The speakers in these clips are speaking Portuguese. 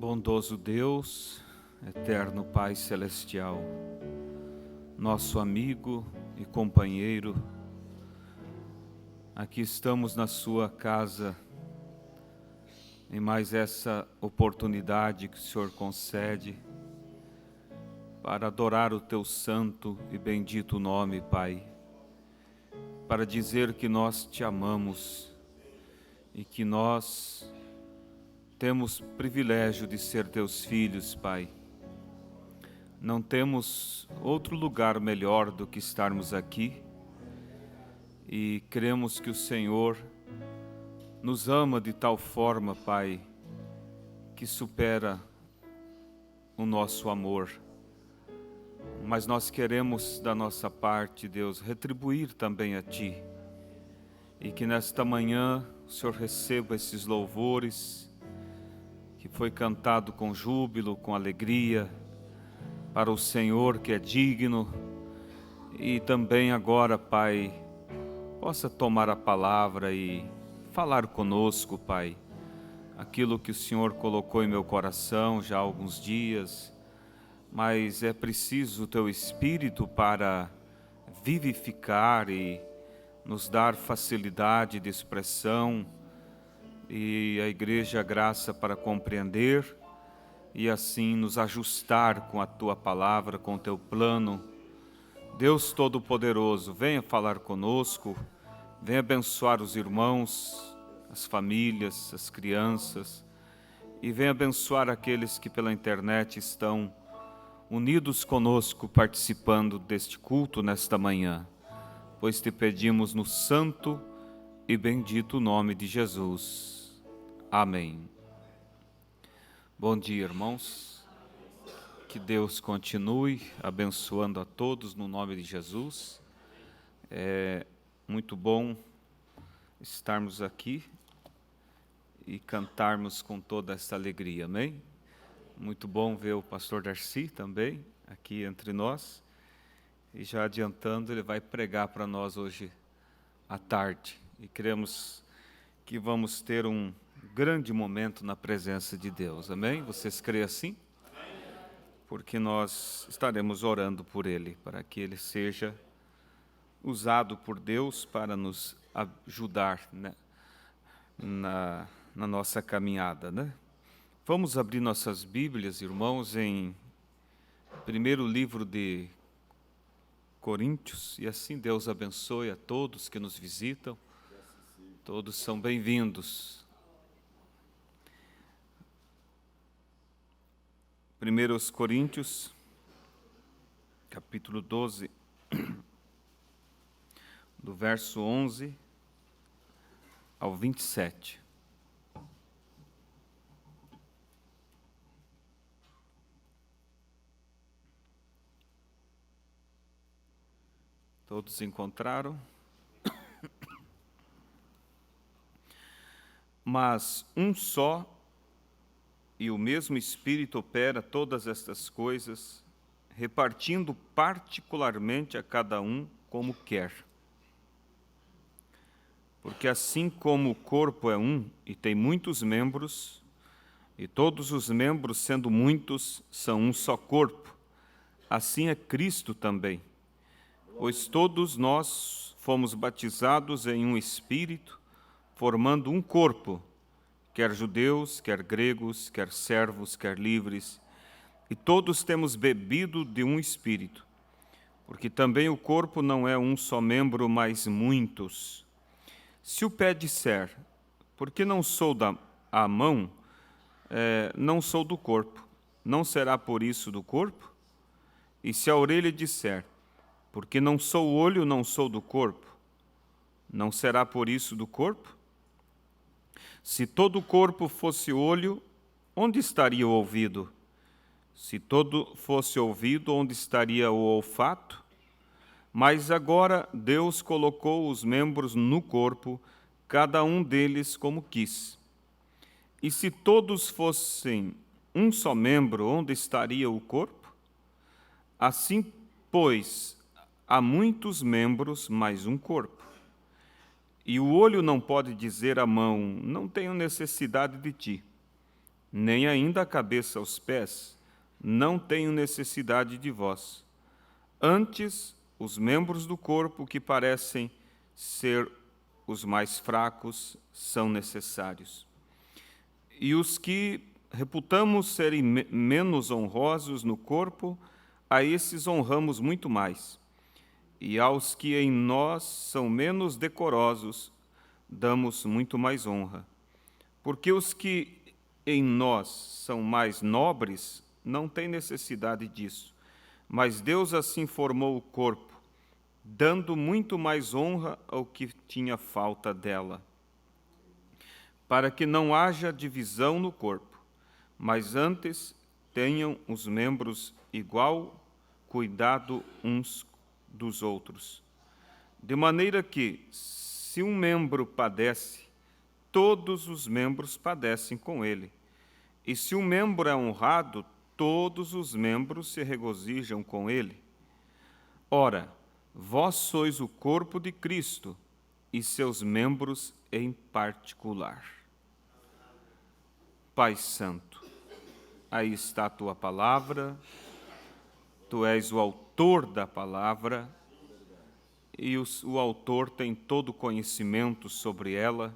Bondoso Deus, eterno Pai Celestial, nosso amigo e companheiro, aqui estamos na sua casa, em mais essa oportunidade que o Senhor concede para adorar o Teu santo e bendito nome, Pai, para dizer que nós Te amamos e que nós temos privilégio de ser Teus filhos, Pai. Não temos outro lugar melhor do que estarmos aqui e cremos que o Senhor nos ama de tal forma, Pai, que supera o nosso amor. Mas nós queremos, da nossa parte, Deus, retribuir também a Ti. E que nesta manhã o Senhor receba esses louvores que foi cantado com júbilo, com alegria, para o Senhor que é digno. E também agora, Pai, possa tomar a palavra e falar conosco, Pai, aquilo que o Senhor colocou em meu coração já há alguns dias, mas é preciso o Teu Espírito para vivificar e nos dar facilidade de expressão e a Igreja a graça para compreender e assim nos ajustar com a Tua palavra, com o Teu plano. Deus Todo-Poderoso, venha falar conosco, venha abençoar os irmãos, as famílias, as crianças, e venha abençoar aqueles que pela internet estão unidos conosco, participando deste culto nesta manhã, pois Te pedimos no santo e bendito nome de Jesus. Amém. Bom dia, irmãos. Que Deus continue abençoando a todos no nome de Jesus. É muito bom estarmos aqui e cantarmos com toda essa alegria, amém? Muito bom ver o pastor Darcy também aqui entre nós. E já adiantando, ele vai pregar para nós hoje à tarde. E cremos que vamos ter um grande momento na presença de Deus, amém? Vocês creem assim? Porque nós estaremos orando por ele, para que ele seja usado por Deus para nos ajudar, né, na nossa caminhada, né? Vamos abrir nossas Bíblias, irmãos, em primeiro livro de Coríntios, e assim Deus abençoe a todos que nos visitam, todos são bem-vindos. 1 Coríntios, capítulo 12, do verso 11 ao 27. Todos encontraram? Mas um só e o mesmo Espírito opera todas estas coisas, repartindo particularmente a cada um como quer. Porque assim como o corpo é um e tem muitos membros, e todos os membros, sendo muitos, são um só corpo, assim é Cristo também. Pois todos nós fomos batizados em um Espírito, formando um corpo, quer judeus, quer gregos, quer servos, quer livres, e todos temos bebido de um Espírito, porque também o corpo não é um só membro, mas muitos. Se o pé disser, porque não sou a mão, não sou do corpo, não será por isso do corpo? E se a orelha disser, porque não sou o olho, não sou do corpo, não será por isso do corpo? Se todo o corpo fosse olho, onde estaria o ouvido? Se todo fosse ouvido, onde estaria o olfato? Mas agora Deus colocou os membros no corpo, cada um deles como quis. E se todos fossem um só membro, onde estaria o corpo? Assim, pois, há muitos membros, mas um corpo. E o olho não pode dizer à mão, não tenho necessidade de ti, nem ainda a cabeça aos pés, não tenho necessidade de vós. Antes, os membros do corpo que parecem ser os mais fracos são necessários. E os que reputamos serem menos honrosos no corpo, a esses honramos muito mais. E aos que em nós são menos decorosos, damos muito mais honra. Porque os que em nós são mais nobres não têm necessidade disso, mas Deus assim formou o corpo, dando muito mais honra ao que tinha falta dela, para que não haja divisão no corpo, mas antes tenham os membros igual cuidado uns dos outros. De maneira que, se um membro padece, todos os membros padecem com ele. E se um membro é honrado, todos os membros se regozijam com ele. Ora, vós sois o corpo de Cristo e seus membros em particular. Pai Santo, aí está a tua palavra, tu és o autor da palavra, e o autor tem todo o conhecimento sobre ela,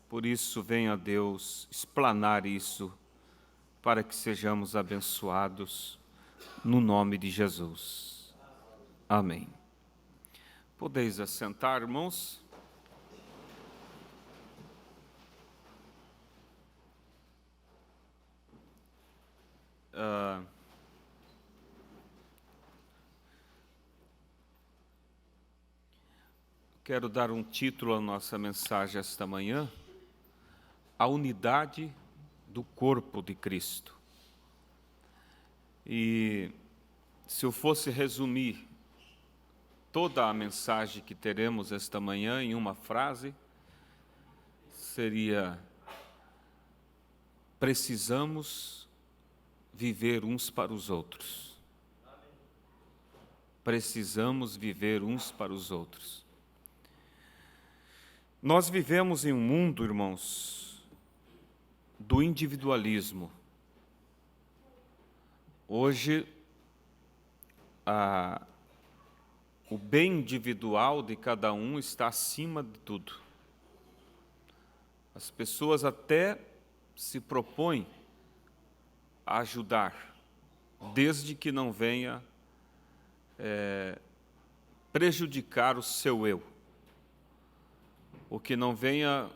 por isso venha Deus explanar isso, para que sejamos abençoados, no nome de Jesus. Amém. Podeis assentar, irmãos? Quero dar um título à nossa mensagem esta manhã: a unidade do corpo de Cristo. E se eu fosse resumir toda a mensagem que teremos esta manhã em uma frase, seria: precisamos viver uns para os outros. Precisamos viver uns para os outros. Nós vivemos em um mundo, irmãos, do individualismo. Hoje, o bem individual de cada um está acima de tudo. As pessoas até se propõem a ajudar, desde que não venha prejudicar o seu eu. O que não venha,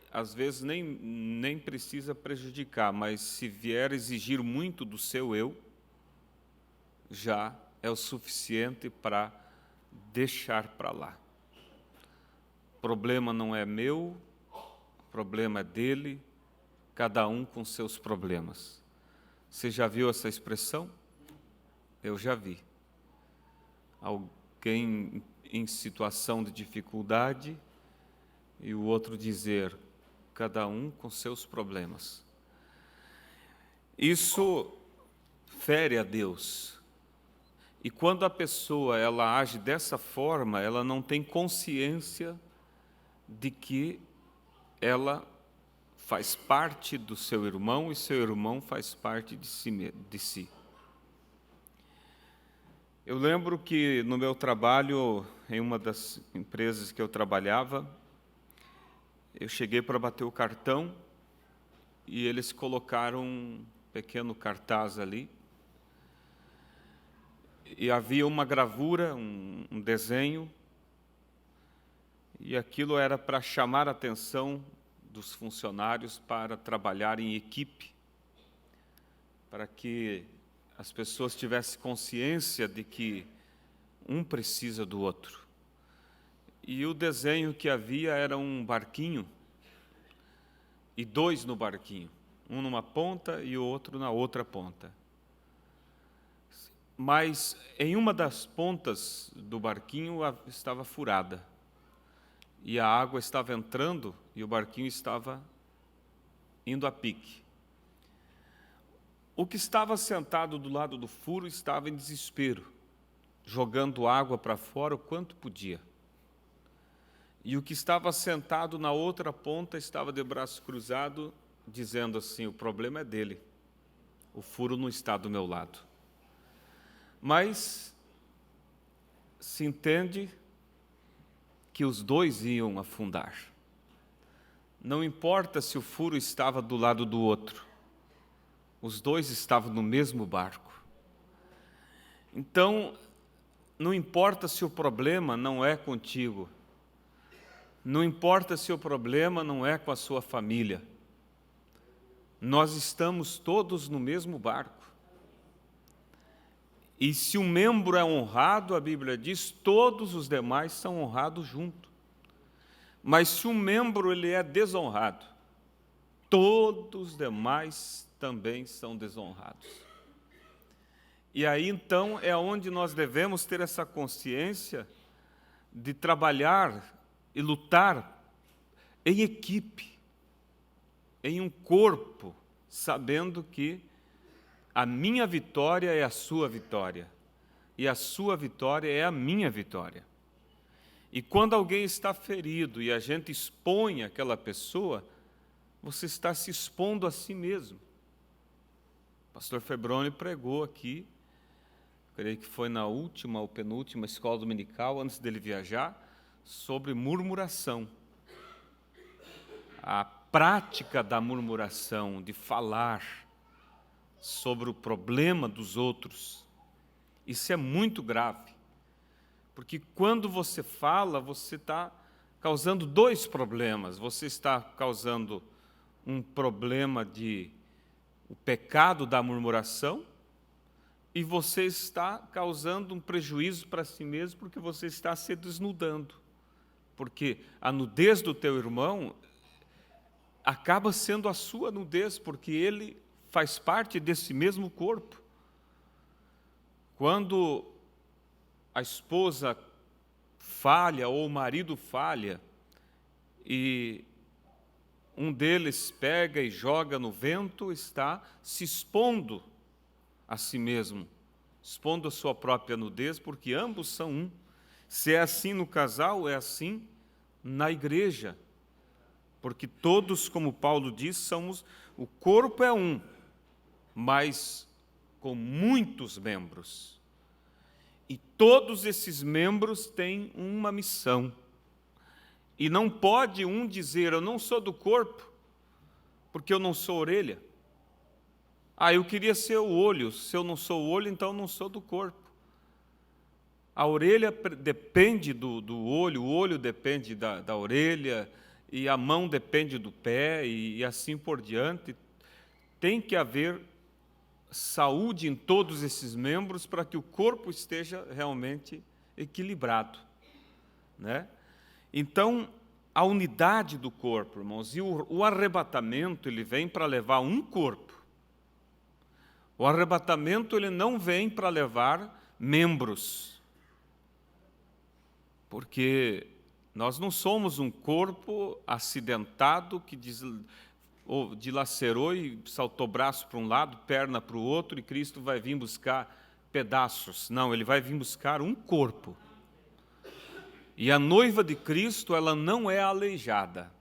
às vezes nem precisa prejudicar, mas se vier exigir muito do seu eu, já é o suficiente para deixar para lá. O problema não é meu, o problema é dele, cada um com seus problemas. Você já viu essa expressão? Eu já vi. Alguém em situação de dificuldade e o outro dizer, cada um com seus problemas. Isso fere a Deus. E quando a pessoa ela age dessa forma, ela não tem consciência de que ela faz parte do seu irmão e seu irmão faz parte de si. Eu lembro que no meu trabalho, em uma das empresas que eu trabalhava, eu cheguei para bater o cartão e eles colocaram um pequeno cartaz ali. E havia uma gravura, um desenho, e aquilo era para chamar a atenção dos funcionários para trabalhar em equipe, para que as pessoas tivessem consciência de que um precisa do outro. E o desenho que havia era um barquinho, e dois no barquinho, um numa ponta e o outro na outra ponta. Mas em uma das pontas do barquinho estava furada, e a água estava entrando e o barquinho estava indo a pique. O que estava sentado do lado do furo estava em desespero, jogando água para fora o quanto podia. E o que estava sentado na outra ponta estava de braço cruzado, dizendo assim, o problema é dele, o furo não está do meu lado. Mas se entende que os dois iam afundar. Não importa se o furo estava do lado do outro, os dois estavam no mesmo barco. Então, não importa se o problema não é contigo, não importa se o problema não é com a sua família, nós estamos todos no mesmo barco. E se um membro é honrado, a Bíblia diz, todos os demais são honrados junto. Mas se um membro ele é desonrado, todos os demais também são desonrados. E aí, então, é onde nós devemos ter essa consciência de trabalhar e lutar em equipe, em um corpo, sabendo que a minha vitória é a sua vitória, e a sua vitória é a minha vitória. E quando alguém está ferido e a gente expõe aquela pessoa, você está se expondo a si mesmo. O pastor Febroni pregou aqui, creio que foi na última ou penúltima escola dominical, antes dele viajar, sobre murmuração. A prática da murmuração, de falar sobre o problema dos outros, isso é muito grave, porque quando você fala, você está causando dois problemas. Você está causando um problema de o pecado da murmuração, e você está causando um prejuízo para si mesmo, porque você está se desnudando. Porque a nudez do teu irmão acaba sendo a sua nudez, porque ele faz parte desse mesmo corpo. Quando a esposa falha ou o marido falha, e um deles pega e joga no vento, está se expondo a si mesmo, expondo a sua própria nudez, porque ambos são um. Se é assim no casal, é assim na igreja, porque todos, como Paulo diz, somos, o corpo é um, mas com muitos membros. E todos esses membros têm uma missão. E não pode um dizer, eu não sou do corpo, porque eu não sou orelha. Eu queria ser o olho, se eu não sou o olho, então eu não sou do corpo. A orelha depende do olho, o olho depende da orelha, e a mão depende do pé, e assim por diante. Tem que haver saúde em todos esses membros para que o corpo esteja realmente equilibrado, né? Então, a unidade do corpo, irmãos, e o arrebatamento, ele vem para levar um corpo. O arrebatamento, ele não vem para levar membros, porque nós não somos um corpo acidentado que dilacerou e saltou braço para um lado, perna para o outro, e Cristo vai vir buscar pedaços. Não, ele vai vir buscar um corpo. E a noiva de Cristo, ela não é aleijada.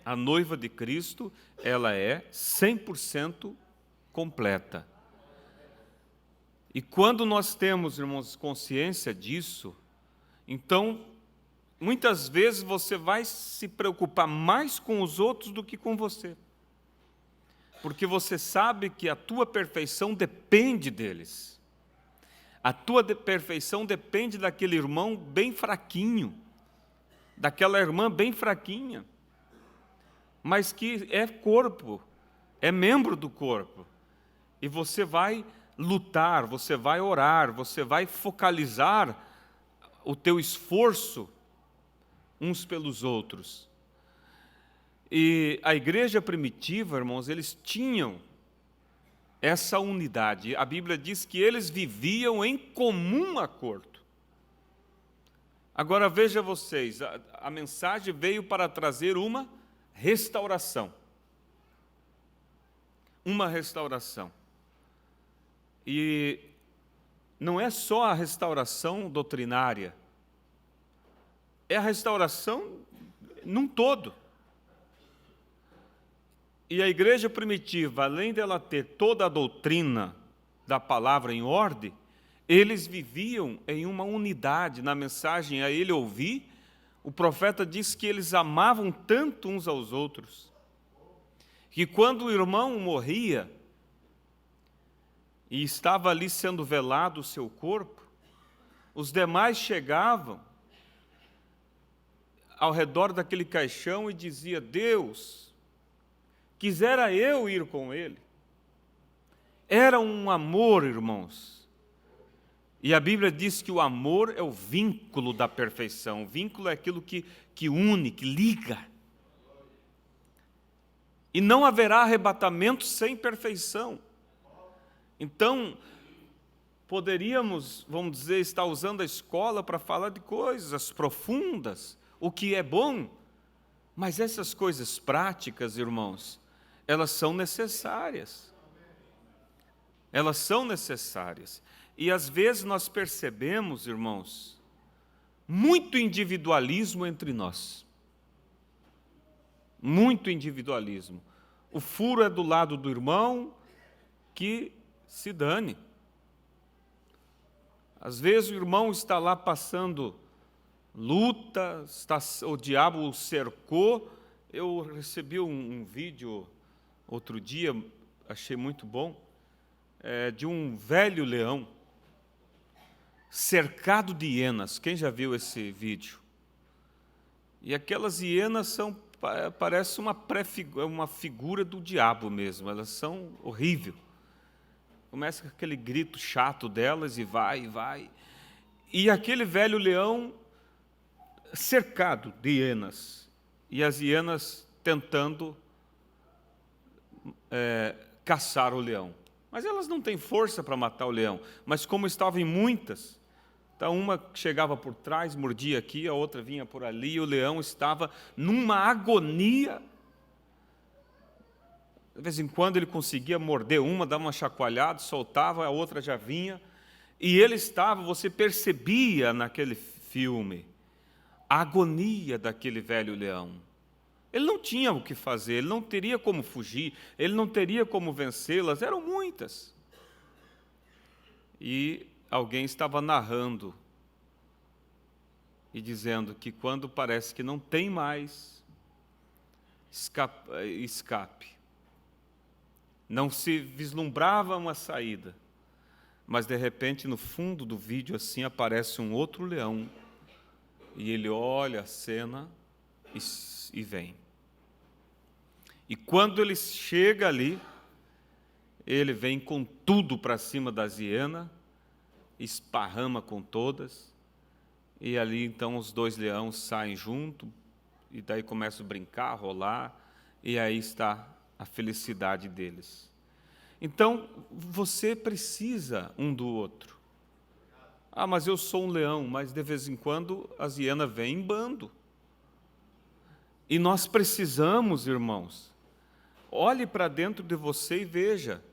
A noiva de Cristo, ela é 100% completa. E quando nós temos, irmãos, consciência disso, então, muitas vezes você vai se preocupar mais com os outros do que com você. Porque você sabe que a tua perfeição depende deles. A tua perfeição depende daquele irmão bem fraquinho, daquela irmã bem fraquinha, mas que é corpo, é membro do corpo. E você vai lutar, você vai orar, você vai focalizar o teu esforço uns pelos outros. E a igreja primitiva, irmãos, eles tinham essa unidade. A Bíblia diz que eles viviam em comum acordo. Agora veja vocês, a mensagem veio para trazer uma restauração. Uma restauração. E não é só a restauração doutrinária, é a restauração num todo. E a igreja primitiva, além dela ter toda a doutrina da palavra em ordem, eles viviam em uma unidade. Na mensagem a ele ouvir, o profeta diz que eles amavam tanto uns aos outros, que quando o irmão morria e estava ali sendo velado o seu corpo, os demais chegavam ao redor daquele caixão e dizia: Deus, quisera eu ir com ele. Era um amor, irmãos. E a Bíblia diz que o amor é o vínculo da perfeição. O vínculo é aquilo que une, que liga. E não haverá arrebatamento sem perfeição. Então, poderíamos, vamos dizer, estar usando a escola para falar de coisas profundas, o que é bom, mas essas coisas práticas, irmãos, elas são necessárias. Elas são necessárias. E às vezes nós percebemos, irmãos, muito individualismo entre nós. Muito individualismo. O furo é do lado do irmão, que se dane. Às vezes o irmão está lá passando luta, o diabo o cercou. Eu recebi um vídeo outro dia, achei muito bom, de um velho leão cercado de hienas. Quem já viu esse vídeo? E aquelas hienas parece uma figura do diabo mesmo, elas são horríveis. Começa com aquele grito chato delas e vai, e vai. E aquele velho leão cercado de hienas, e as hienas tentando caçar o leão. Mas elas não têm força para matar o leão, mas como estavam em muitas, então uma chegava por trás, mordia aqui, a outra vinha por ali, e o leão estava numa agonia. De vez em quando ele conseguia morder uma, dar uma chacoalhada, soltava, a outra já vinha. E ele estava, você percebia naquele filme, a agonia daquele velho leão. Ele não tinha o que fazer, ele não teria como fugir, ele não teria como vencê-las, eram muitas. E alguém estava narrando e dizendo que quando parece que não tem mais escape, não se vislumbrava uma saída, mas de repente no fundo do vídeo assim aparece um outro leão, e ele olha a cena e vem. E quando ele chega ali, ele vem com tudo para cima das hienas, esparrama com todas, e ali então os dois leões saem junto, e daí começam a brincar, rolar, e aí está a felicidade deles. Então, você precisa um do outro. Ah, mas eu sou um leão, mas de vez em quando as hienas vêm em bando. E nós precisamos, irmãos, olhe para dentro de você e veja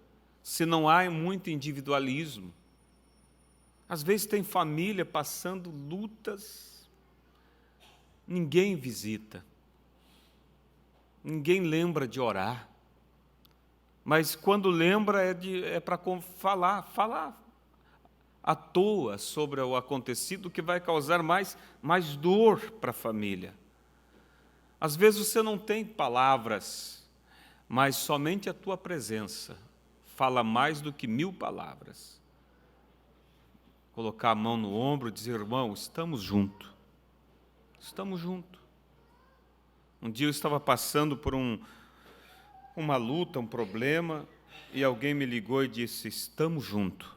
se não há muito individualismo. Às vezes tem família passando lutas, ninguém visita, ninguém lembra de orar, mas quando lembra é para falar à toa sobre o acontecido, que vai causar mais dor para a família. Às vezes você não tem palavras, mas somente a tua presença fala mais do que 1000 palavras. Colocar a mão no ombro e dizer: irmão, estamos juntos. Estamos juntos. Um dia eu estava passando por uma luta, um problema, e alguém me ligou e disse: estamos juntos.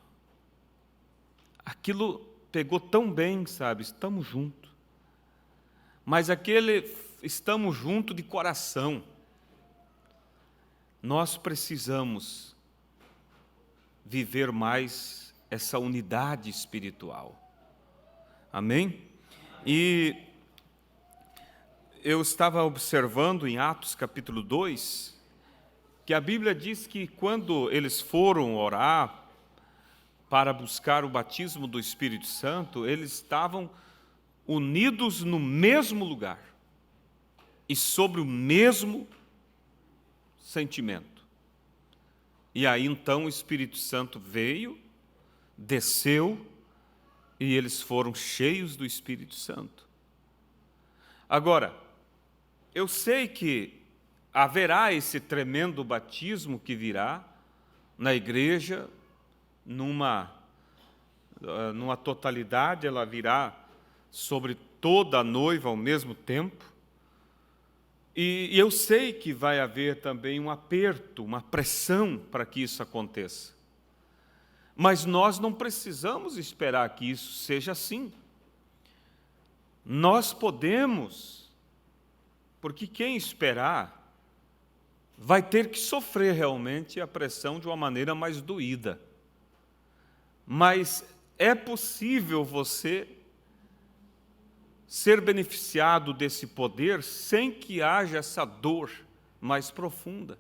Aquilo pegou tão bem, sabe? Estamos juntos. Mas aquele estamos juntos de coração. Nós precisamos viver mais essa unidade espiritual. Amém? E eu estava observando em Atos capítulo 2, que a Bíblia diz que quando eles foram orar para buscar o batismo do Espírito Santo, eles estavam unidos no mesmo lugar e sobre o mesmo sentimento. E aí então o Espírito Santo veio, desceu, e eles foram cheios do Espírito Santo. Agora, eu sei que haverá esse tremendo batismo que virá na igreja, numa totalidade, ela virá sobre toda a noiva ao mesmo tempo. E eu sei que vai haver também um aperto, uma pressão para que isso aconteça. Mas nós não precisamos esperar que isso seja assim. Nós podemos, porque quem esperar vai ter que sofrer realmente a pressão de uma maneira mais doída. Mas é possível você ser beneficiado desse poder sem que haja essa dor mais profunda,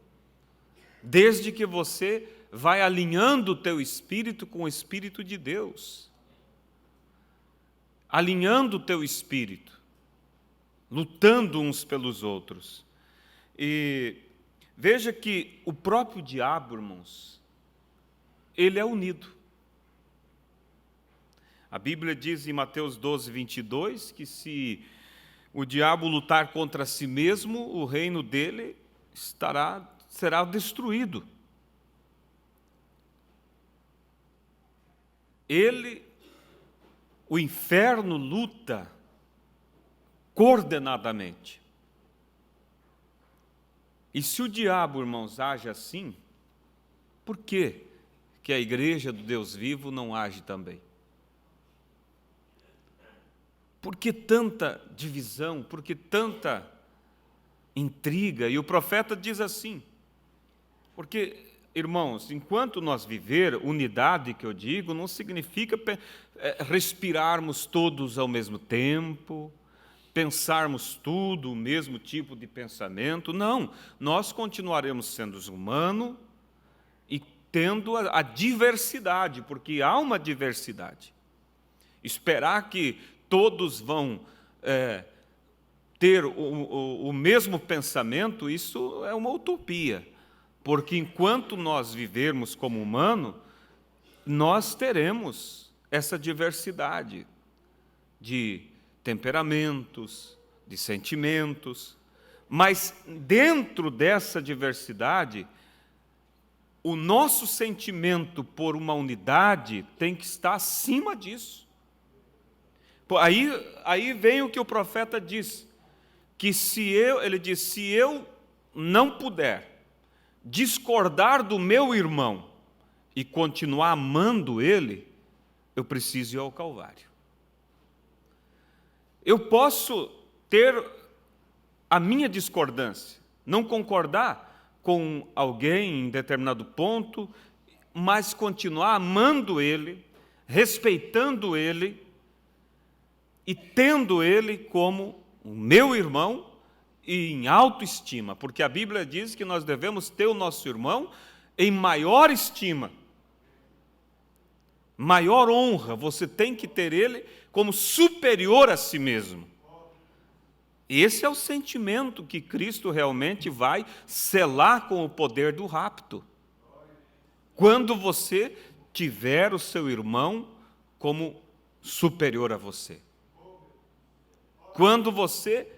desde que você vai alinhando o teu espírito com o Espírito de Deus, alinhando o teu espírito, lutando uns pelos outros. E veja que o próprio diabo, irmãos, ele é unido. A Bíblia diz em Mateus 12, 22, que se o diabo lutar contra si mesmo, o reino dele será destruído. O inferno luta coordenadamente. E se o diabo, irmãos, age assim, por que a igreja do Deus vivo não age também? Por que tanta divisão? Por que tanta intriga? E o profeta diz assim, porque, irmãos, enquanto nós viver, unidade que eu digo, não significa respirarmos todos ao mesmo tempo, pensarmos tudo, o mesmo tipo de pensamento. Não, nós continuaremos sendo humanos e tendo a diversidade, porque há uma diversidade. Esperar que todos vão ter o mesmo pensamento, isso é uma utopia, porque enquanto nós vivermos como humano, nós teremos essa diversidade de temperamentos, de sentimentos, mas dentro dessa diversidade, o nosso sentimento por uma unidade tem que estar acima disso. Aí vem o que o profeta diz, que ele diz, se eu não puder discordar do meu irmão e continuar amando ele, eu preciso ir ao Calvário. Eu posso ter a minha discordância, não concordar com alguém em determinado ponto, mas continuar amando ele, respeitando ele, e tendo ele como o meu irmão e em autoestima, porque a Bíblia diz que nós devemos ter o nosso irmão em maior estima, maior honra, você tem que ter ele como superior a si mesmo. Esse é o sentimento que Cristo realmente vai selar com o poder do rapto. Quando você tiver o seu irmão como superior a você. Quando você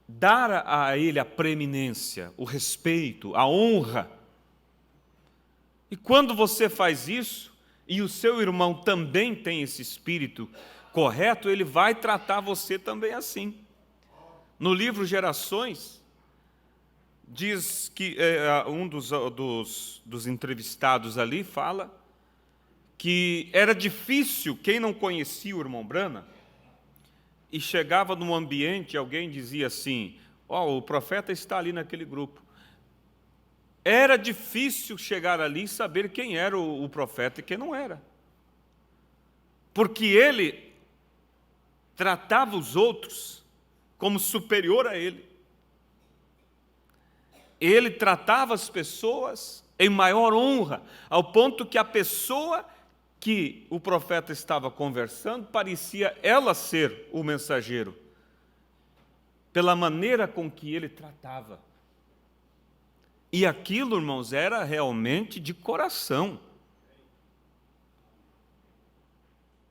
dar a ele a preeminência, o respeito, a honra. E quando você faz isso, e o seu irmão também tem esse espírito correto, ele vai tratar você também assim. No livro Gerações, diz que um dos entrevistados ali fala que era difícil, quem não conhecia o irmão Branham, e chegava num ambiente, alguém dizia assim, o profeta está ali naquele grupo. Era difícil chegar ali e saber quem era o profeta e quem não era. Porque ele tratava os outros como superior a ele. Ele tratava as pessoas em maior honra, ao ponto que a pessoa que o profeta estava conversando, parecia ela ser o mensageiro, pela maneira com que ele tratava E aquilo, irmãos, era realmente de coração.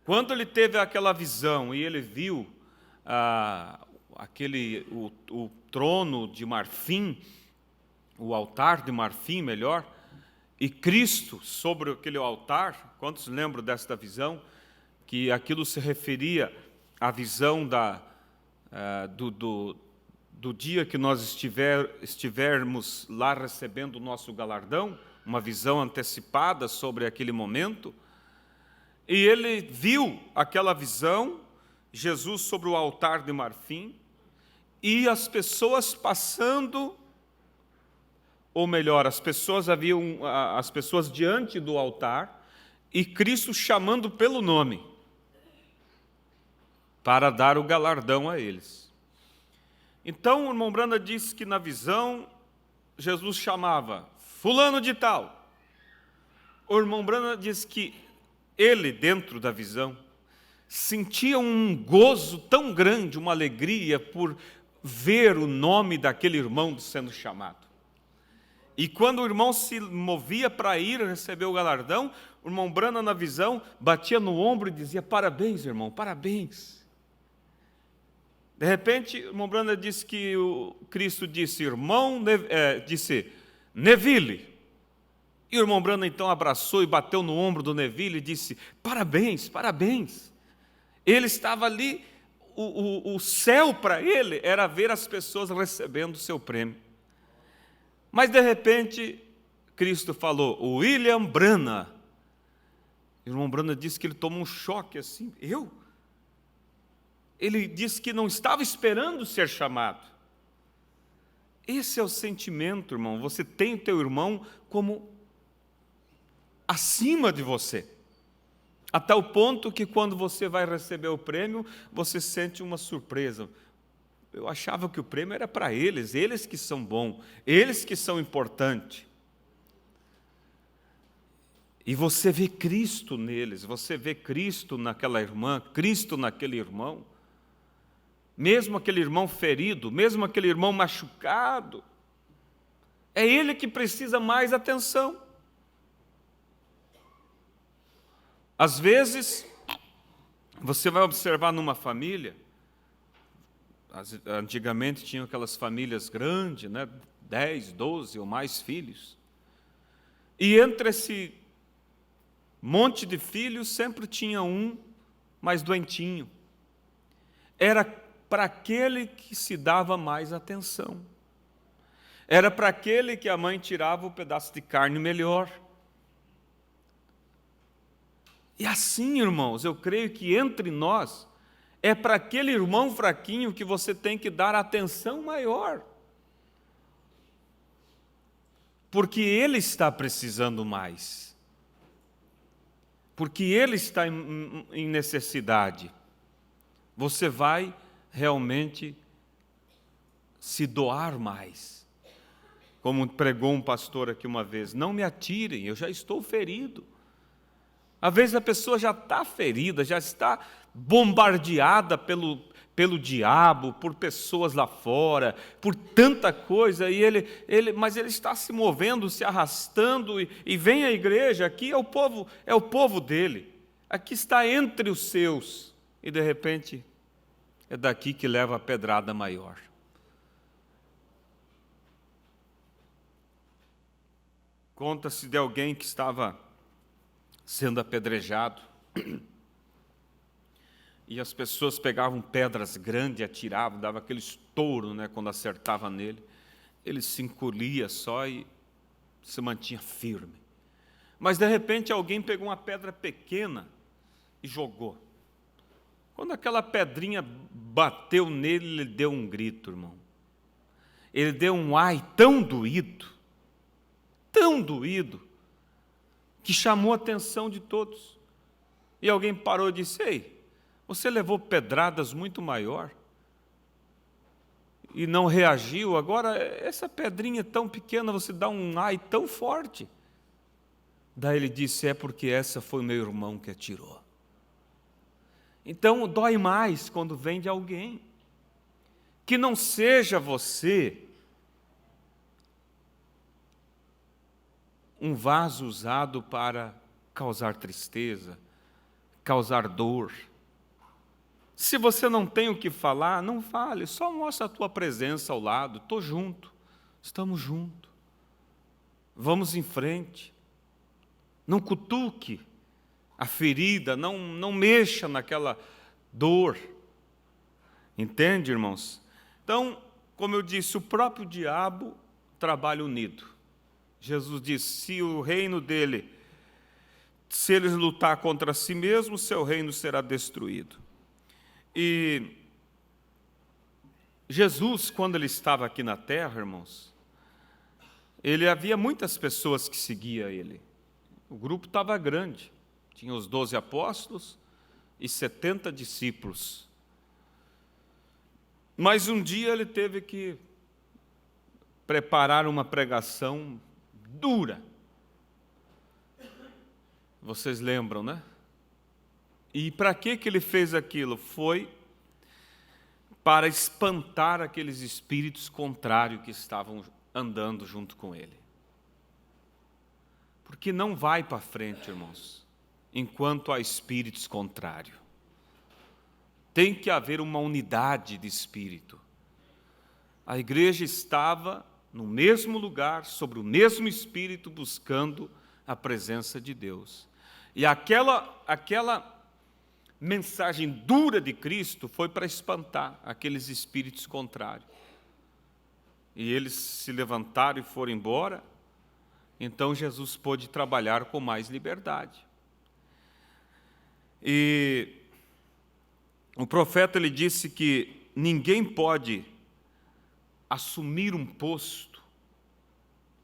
Quando ele teve aquela visão e ele viu o trono de marfim, o altar de marfim, melhor, e Cristo sobre aquele altar, quantos lembram desta visão? Que aquilo se referia à visão do dia que nós estivermos lá recebendo o nosso galardão, uma visão antecipada sobre aquele momento. E ele viu aquela visão, Jesus sobre o altar de marfim, e as pessoas passando, ou melhor, as pessoas diante do altar, e Cristo chamando pelo nome, para dar o galardão a eles. Então, o irmão Branda disse que na visão, Jesus chamava fulano de tal. O irmão Branda disse que ele, dentro da visão, sentia um gozo tão grande, uma alegria por ver o nome daquele irmão sendo chamado. E quando o irmão se movia para ir receber o galardão, o irmão Branda, na visão, batia no ombro e dizia: parabéns, irmão, parabéns. De repente, o irmão Branda disse que o Cristo disse: disse Neville. E o irmão Branda então abraçou e bateu no ombro do Neville e disse: parabéns, parabéns. Ele estava ali, o céu para ele era ver as pessoas recebendo o seu prêmio. Mas de repente, Cristo falou: William Brana. E o irmão Brana disse que ele tomou um choque assim. Ele disse que não estava esperando ser chamado. Esse é o sentimento, irmão. Você tem o teu irmão como acima de você, a tal ponto que quando você vai receber o prêmio, você sente uma surpresa. Eu achava que o prêmio era para eles que são bons, eles que são importantes. E você vê Cristo neles, você vê Cristo naquela irmã, Cristo naquele irmão, mesmo aquele irmão ferido, mesmo aquele irmão machucado, é ele que precisa mais atenção. Às vezes, você vai observar numa família, antigamente tinham aquelas famílias grandes, né? 10, 12 ou mais filhos. E entre esse monte de filhos, sempre tinha um mais doentinho. Era para aquele que se dava mais atenção. Era para aquele que a mãe tirava o pedaço de carne melhor. E assim, irmãos, eu creio que entre nós, é para aquele irmão fraquinho que você tem que dar atenção maior. Porque ele está precisando mais. Porque ele está em necessidade. Você vai realmente se doar mais. Como pregou um pastor aqui uma vez: não me atirem, eu já estou ferido. Às vezes a pessoa já está ferida, já está bombardeada pelo diabo, por pessoas lá fora, por tanta coisa, mas ele está se movendo, se arrastando, e vem à igreja. Aqui é o povo dele, aqui está entre os seus, e de repente é daqui que leva a pedrada maior. Conta-se de alguém que estava sendo apedrejado, e as pessoas pegavam pedras grandes e atiravam, dava aquele estouro, né, quando acertava nele. Ele se encolhia só e se mantinha firme. Mas de repente alguém pegou uma pedra pequena e jogou. Quando aquela pedrinha bateu nele, ele deu um grito, irmão. Ele deu um ai tão doído, que chamou a atenção de todos. E alguém parou e disse: ei, você levou pedradas muito maior e não reagiu, agora essa pedrinha tão pequena você dá um ai tão forte. Daí ele disse: é porque essa foi meu irmão que atirou. Então dói mais quando vem de alguém. Que não seja você um vaso usado para causar tristeza, causar dor. Se você não tem o que falar, não fale, só mostra a tua presença ao lado. Estou junto, estamos juntos. Vamos em frente. Não cutuque a ferida, não mexa naquela dor. Entende, irmãos? Então, como eu disse, o próprio diabo trabalha unido. Jesus disse, se o reino dele, se ele lutar contra si mesmo, seu reino será destruído. E Jesus, quando ele estava aqui na terra, irmãos, havia muitas pessoas que seguiam ele. O grupo estava grande, tinha os 12 apóstolos e 70 discípulos. Mas um dia ele teve que preparar uma pregação dura. Vocês lembram, né? E para que ele fez aquilo? Foi para espantar aqueles espíritos contrários que estavam andando junto com ele. Porque não vai para frente, irmãos, enquanto há espíritos contrários. Tem que haver uma unidade de espírito. A igreja estava no mesmo lugar, sobre o mesmo espírito, buscando a presença de Deus. E aquela mensagem dura de Cristo foi para espantar aqueles espíritos contrários. E eles se levantaram e foram embora. Então Jesus pôde trabalhar com mais liberdade. E o profeta ele disse que ninguém pode assumir um posto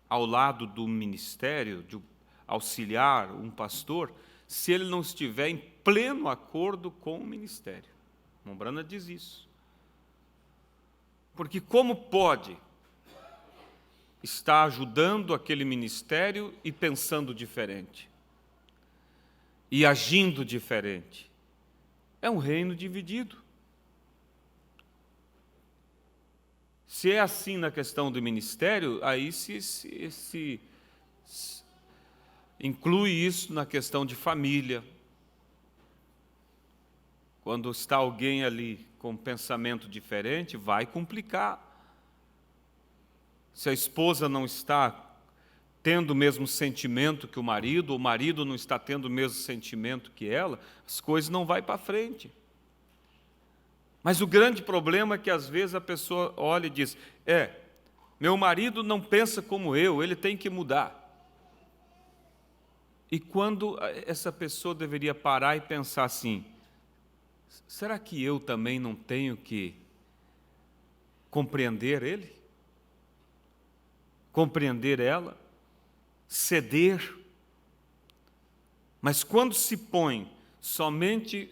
ao lado do ministério, de auxiliar um pastor, se ele não estiver em pleno acordo com o ministério. Mombrana diz isso. Porque como pode estar ajudando aquele ministério e pensando diferente? E agindo diferente? É um reino dividido. Se é assim na questão do ministério, aí se inclui isso na questão de família. Quando está alguém ali com um pensamento diferente, vai complicar. Se a esposa não está tendo o mesmo sentimento que o marido não está tendo o mesmo sentimento que ela, as coisas não vão para frente. Mas o grande problema é que às vezes a pessoa olha e diz, meu marido não pensa como eu, ele tem que mudar. E quando essa pessoa deveria parar e pensar assim, será que eu também não tenho que compreender ele? Compreender ela? Ceder? Mas quando se põe somente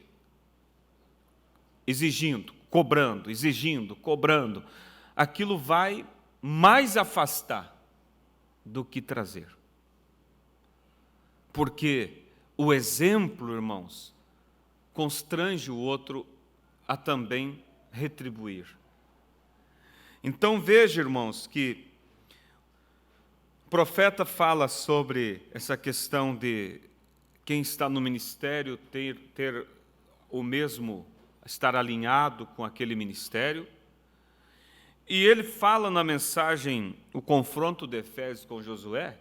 exigindo, cobrando, aquilo vai mais afastar do que trazer. Porque o exemplo, irmãos, constrange o outro a também retribuir. Então veja, irmãos, que o profeta fala sobre essa questão de quem está no ministério ter o mesmo, estar alinhado com aquele ministério. E ele fala na mensagem, o confronto de Efésios com Josué,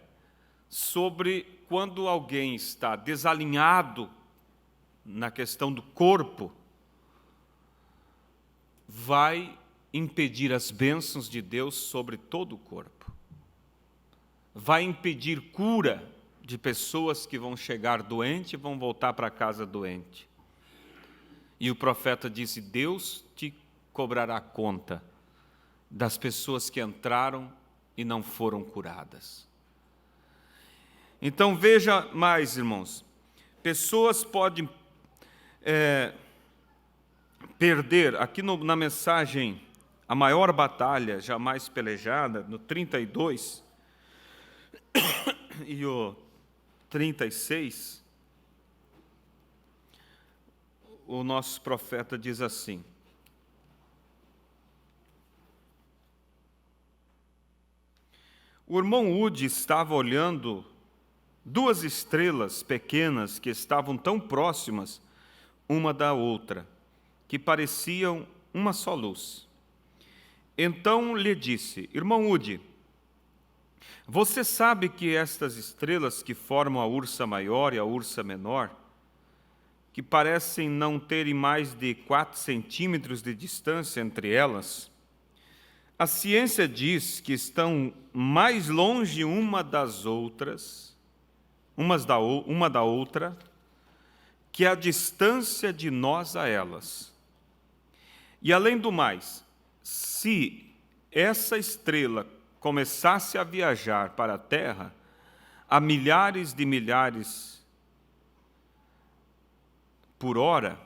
sobre quando alguém está desalinhado na questão do corpo, vai impedir as bênçãos de Deus sobre todo o corpo. Vai impedir cura de pessoas que vão chegar doentes e vão voltar para casa doente. E o profeta disse, Deus te cobrará conta das pessoas que entraram e não foram curadas. Então veja mais, irmãos, pessoas podem perder, aqui na mensagem, a maior batalha jamais pelejada, no 32 e o 36, o nosso profeta diz assim, o irmão Udi estava olhando duas estrelas pequenas que estavam tão próximas uma da outra, que pareciam uma só luz. Então lhe disse: irmão Udi, você sabe que estas estrelas que formam a Ursa Maior e a Ursa Menor, que parecem não terem mais de 4 centímetros de distância entre elas, a ciência diz que estão mais longe uma das outras, uma da outra, que a distância de nós a elas. E além do mais, se essa estrela começasse a viajar para a Terra a milhares de milhares por hora,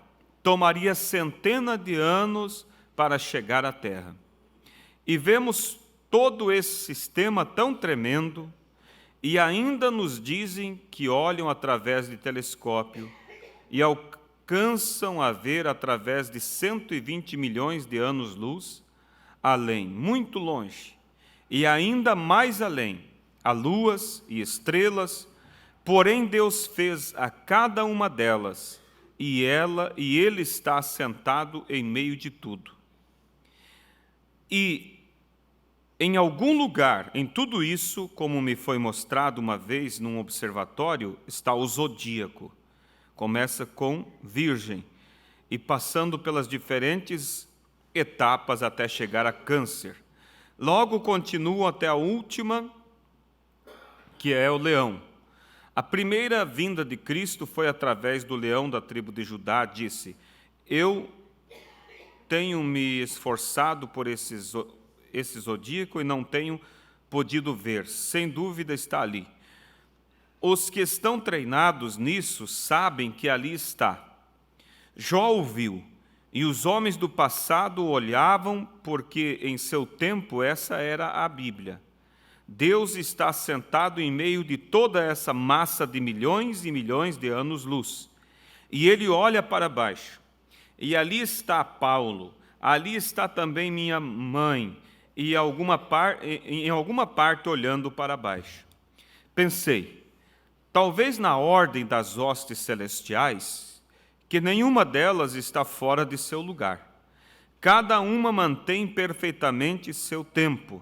tomaria centenas de anos para chegar à Terra. E vemos todo esse sistema tão tremendo, e ainda nos dizem que olham através de telescópio e alcançam a ver através de 120 milhões de anos-luz, além, muito longe, e ainda mais além, a luas e estrelas, porém Deus fez a cada uma delas, e ele está sentado em meio de tudo. E em algum lugar, em tudo isso, como me foi mostrado uma vez num observatório, está o zodíaco. Começa com Virgem e passando pelas diferentes etapas até chegar a Câncer. Logo continua até a última, que é o Leão. A primeira vinda de Cristo foi através do leão da tribo de Judá. Disse: eu tenho me esforçado por esse zodíaco e não tenho podido ver. Sem dúvida está ali. Os que estão treinados nisso sabem que ali está. Jó o viu, e os homens do passado olhavam, porque em seu tempo essa era a Bíblia. Deus está sentado em meio de toda essa massa de milhões e milhões de anos-luz. E ele olha para baixo. E ali está Paulo, ali está também minha mãe, e em alguma parte olhando para baixo. Pensei, talvez na ordem das hostes celestiais, que nenhuma delas está fora de seu lugar. Cada uma mantém perfeitamente seu tempo.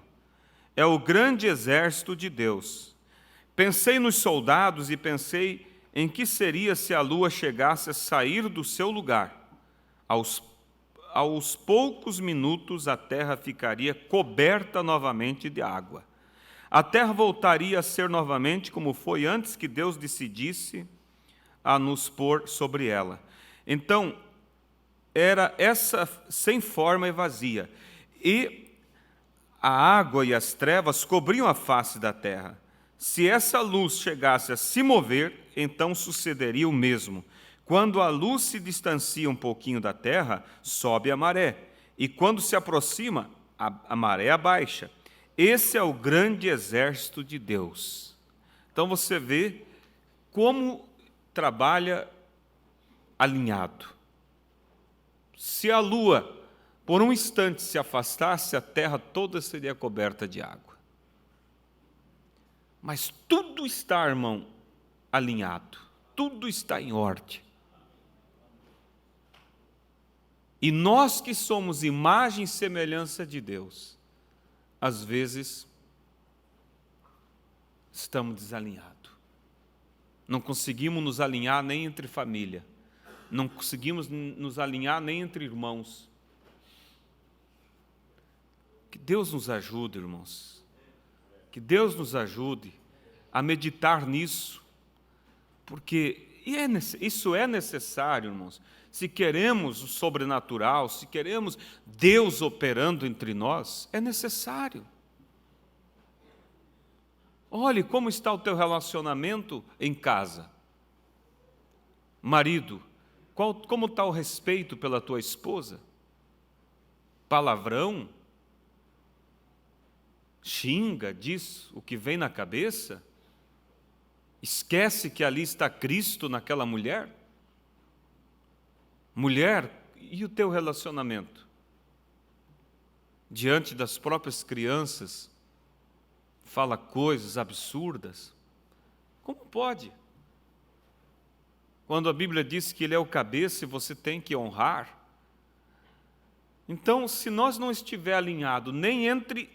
É o grande exército de Deus. Pensei nos soldados e pensei em que seria se a lua chegasse a sair do seu lugar. Aos poucos minutos, a terra ficaria coberta novamente de água. A terra voltaria a ser novamente como foi antes que Deus decidisse a nos pôr sobre ela. Então, era essa sem forma e vazia. E a água e as trevas cobriam a face da terra. Se essa luz chegasse a se mover, então sucederia o mesmo. Quando a luz se distancia um pouquinho da terra, sobe a maré. E quando se aproxima, a maré abaixa. Esse é o grande exército de Deus. Então você vê como trabalha alinhado. Se a lua, por um instante, se afastasse, a terra toda seria coberta de água. Mas tudo está, irmão, alinhado. Tudo está em ordem. E nós que somos imagem e semelhança de Deus, às vezes, estamos desalinhados. Não conseguimos nos alinhar nem entre família. Não conseguimos nos alinhar nem entre irmãos. Que Deus nos ajude, irmãos. Que Deus nos ajude a meditar nisso. Porque isso é necessário, irmãos. Se queremos o sobrenatural, se queremos Deus operando entre nós, é necessário. Olhe como está o teu relacionamento em casa. Marido, como está o respeito pela tua esposa? Palavrão? Xinga, diz o que vem na cabeça? Esquece que ali está Cristo naquela mulher? Mulher, e o teu relacionamento? Diante das próprias crianças, fala coisas absurdas, Como pode? Quando a Bíblia diz que Ele é o cabeça e você tem que honrar. Então, se nós não estiver alinhado nem entre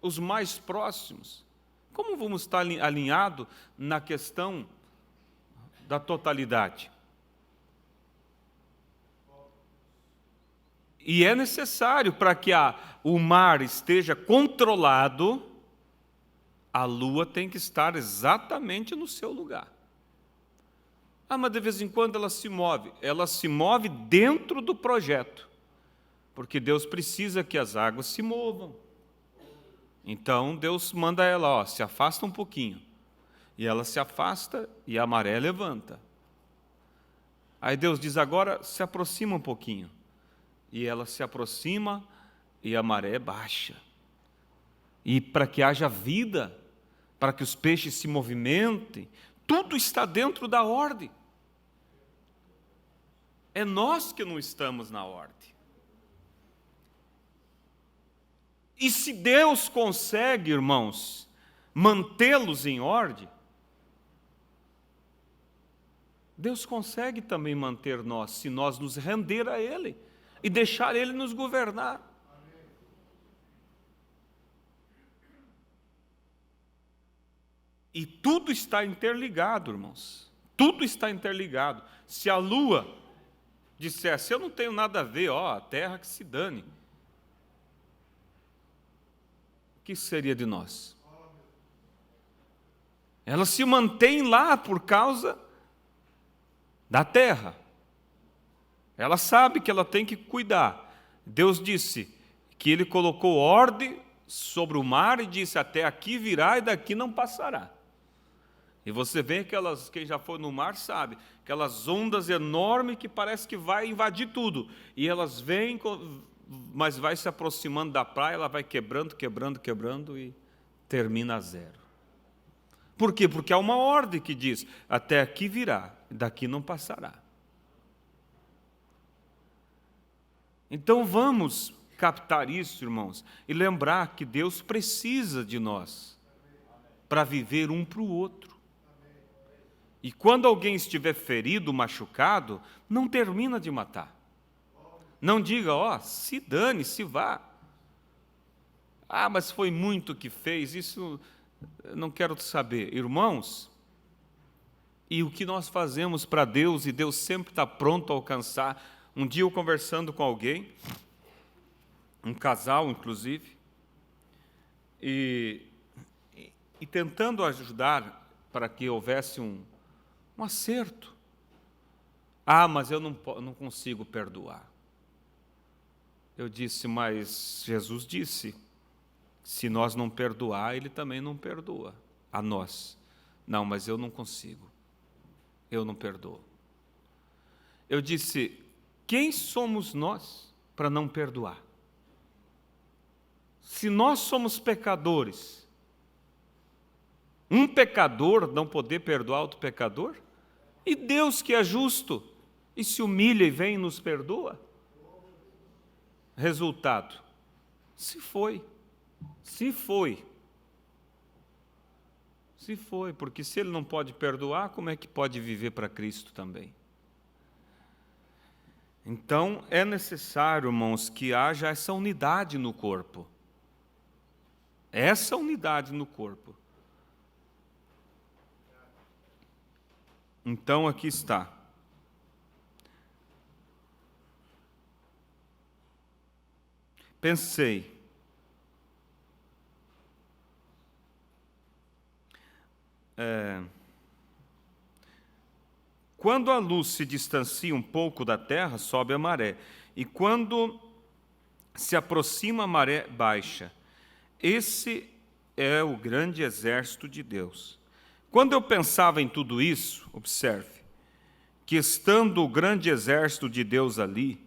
os mais próximos, como vamos estar alinhados na questão da totalidade? E é necessário para que o mar esteja controlado, a lua tem que estar exatamente no seu lugar. Mas de vez em quando ela se move. Ela se move dentro do projeto, porque Deus precisa que as águas se movam. Então Deus manda ela, se afasta um pouquinho. E ela se afasta e a maré levanta. Aí Deus diz, agora se aproxima um pouquinho. E ela se aproxima e a maré baixa. E para que haja vida, para que os peixes se movimentem, tudo está dentro da ordem. É nós que não estamos na ordem. E se Deus consegue, irmãos, mantê-los em ordem, Deus consegue também manter nós, se nós nos render a Ele e deixar Ele nos governar. E tudo está interligado, irmãos. Tudo está interligado. Se a lua dissesse, eu não tenho nada a ver, a terra que se dane, o que seria de nós? Ela se mantém lá por causa da terra. Ela sabe que ela tem que cuidar. Deus disse que Ele colocou ordem sobre o mar e disse, até aqui virá e daqui não passará. E você vê quem já foi no mar sabe, aquelas ondas enormes que parece que vai invadir tudo. E elas vêm, mas vai se aproximando da praia, ela vai quebrando, quebrando, quebrando e termina a zero. Por quê? Porque há uma ordem que diz, até aqui virá, daqui não passará. Então vamos captar isso, irmãos, e lembrar que Deus precisa de nós para viver um para o outro. E quando alguém estiver ferido, machucado, não termina de matar. Não diga, se dane, se vá. Mas foi muito que fez, isso eu não quero saber. Irmãos, e o que nós fazemos para Deus, e Deus sempre está pronto a alcançar. Um dia eu conversando com alguém, um casal inclusive, e tentando ajudar para que houvesse um acerto. Mas eu não consigo perdoar. Eu disse, mas Jesus disse, se nós não perdoar, Ele também não perdoa a nós. Não, mas eu não consigo. Eu não perdoo. Eu disse, quem somos nós para não perdoar? Se nós somos pecadores, um pecador não poder perdoar outro pecador? E Deus que é justo e se humilha e vem e nos perdoa? Resultado, se foi, porque se Ele não pode perdoar, como é que pode viver para Cristo também? Então, é necessário, irmãos, que haja essa unidade no corpo. Essa unidade no corpo. Então, aqui está. Pensei. Quando a luz se distancia um pouco da terra, sobe a maré. E quando se aproxima a maré, baixa. Esse é o grande exército de Deus. Quando eu pensava em tudo isso, observe, que estando o grande exército de Deus ali,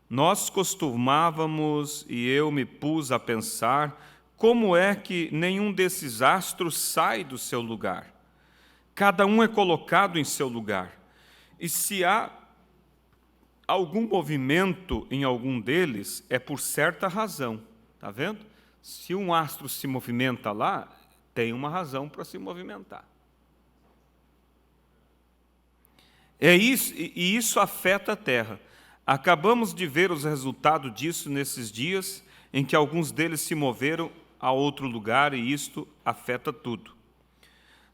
nós costumávamos, e eu me pus a pensar, como é que nenhum desses astros sai do seu lugar? Cada um é colocado em seu lugar. E se há algum movimento em algum deles, é por certa razão. Está vendo? Se um astro se movimenta lá, tem uma razão para se movimentar. É isso, e isso afeta a terra. Acabamos de ver os resultados disso nesses dias, em que alguns deles se moveram a outro lugar, e isto afeta tudo.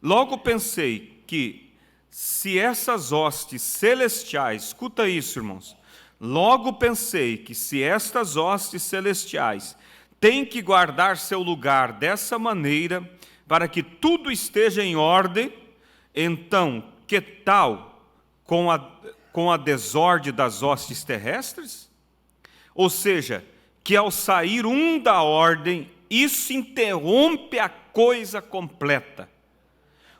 Logo pensei que, se essas hostes celestiais, escuta isso, irmãos, logo pensei que se estas hostes celestiais têm que guardar seu lugar dessa maneira, para que tudo esteja em ordem, então, que tal com a desordem das hostes terrestres? Ou seja, que ao sair um da ordem, isso interrompe a coisa completa.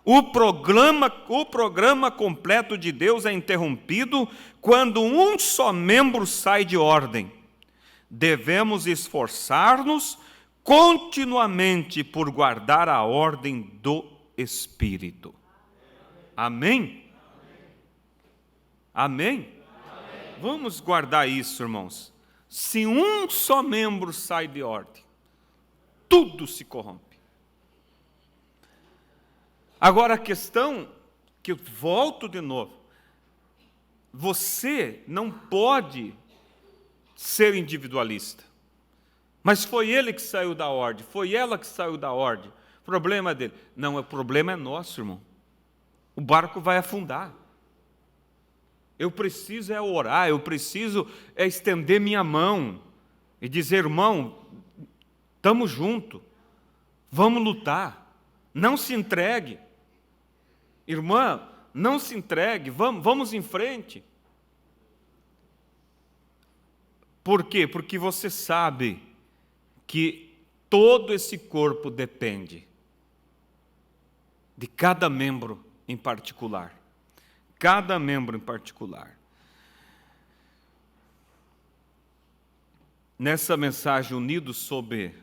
O programa completo de Deus é interrompido quando um só membro sai de ordem. Devemos esforçar-nos continuamente por guardar a ordem do Espírito. Amém? Amém? Vamos guardar isso, irmãos. Se um só membro sai de ordem, tudo se corrompe. Agora a questão, que eu volto de novo, você não pode ser individualista. Mas foi ele que saiu da ordem, foi ela que saiu da ordem. O problema é dele. Não, o problema é nosso, irmão. O barco vai afundar. Eu preciso orar, eu preciso estender minha mão e dizer, irmão, estamos juntos, vamos lutar, não se entregue. Irmã, não se entregue, vamos em frente. Por quê? Porque você sabe que todo esse corpo depende de cada membro em particular. Cada membro em particular. Nessa mensagem, unidos sob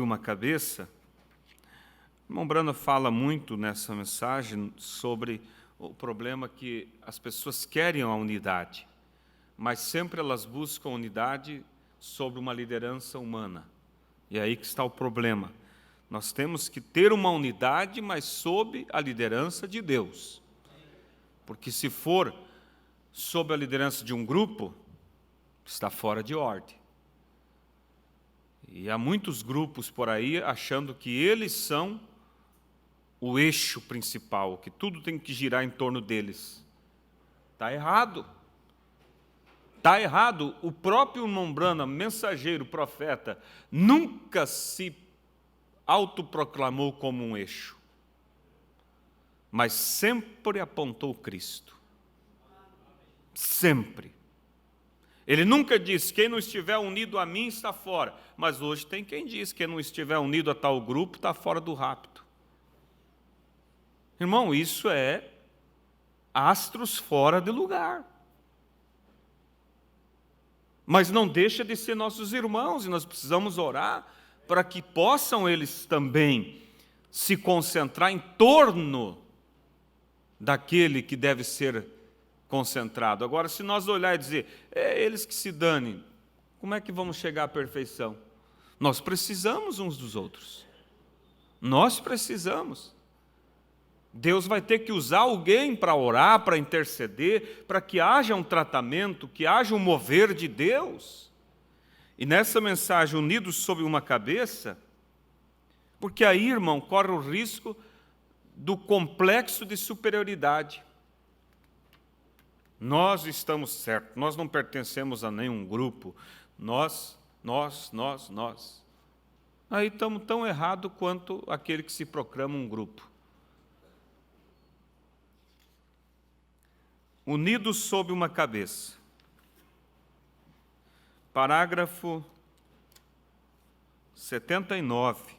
uma cabeça, o irmão Branham fala muito nessa mensagem sobre o problema que as pessoas querem a unidade, mas sempre elas buscam unidade sobre uma liderança humana. E é aí que está o problema. Nós temos que ter uma unidade, mas sob a liderança de Deus. Porque se for sob a liderança de um grupo, está fora de ordem. E há muitos grupos por aí achando que eles são o eixo principal, que tudo tem que girar em torno deles. Está errado. Está errado. O próprio irmão Branham, mensageiro, profeta, nunca se autoproclamou como um eixo, mas sempre apontou Cristo. Sempre. Ele nunca disse, quem não estiver unido a mim está fora. Mas hoje tem quem diz, quem não estiver unido a tal grupo está fora do rapto. Irmão, isso é astros fora de lugar. Mas não deixa de ser nossos irmãos, e nós precisamos orar para que possam eles também se concentrar em torno daquele que deve ser concentrado. Agora, se nós olhar e dizer, eles que se danem, como é que vamos chegar à perfeição? Nós precisamos uns dos outros. Nós precisamos. Deus vai ter que usar alguém para orar, para interceder, para que haja um tratamento, que haja um mover de Deus. E nessa mensagem, unidos sob uma cabeça, porque aí, irmão, corre o risco do complexo de superioridade. Nós estamos certos, nós não pertencemos a nenhum grupo, nós. Aí estamos tão errados quanto aquele que se proclama um grupo. Unidos sob uma cabeça. Parágrafo 79.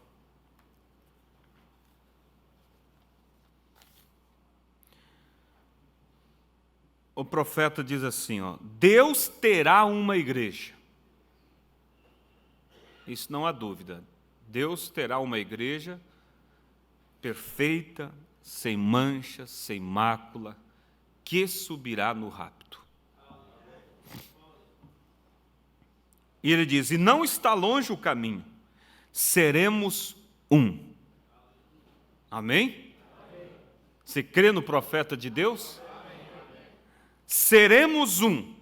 O profeta diz assim, Deus terá uma igreja. Isso não há dúvida. Deus terá uma igreja perfeita, sem mancha, sem mácula, que subirá no rapto. E ele diz, e não está longe o caminho, seremos um. Amém? Você crê no profeta de Deus? Seremos um.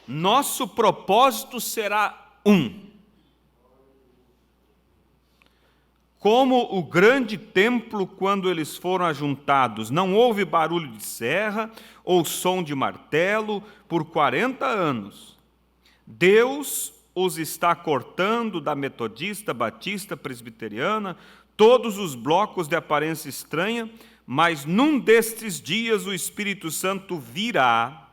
Nosso propósito será um. Como o grande templo, quando eles foram ajuntados, não houve barulho de serra ou som de martelo por 40 anos. Deus os está cortando da metodista, batista, presbiteriana, todos os blocos de aparência estranha, mas num destes dias o Espírito Santo virá,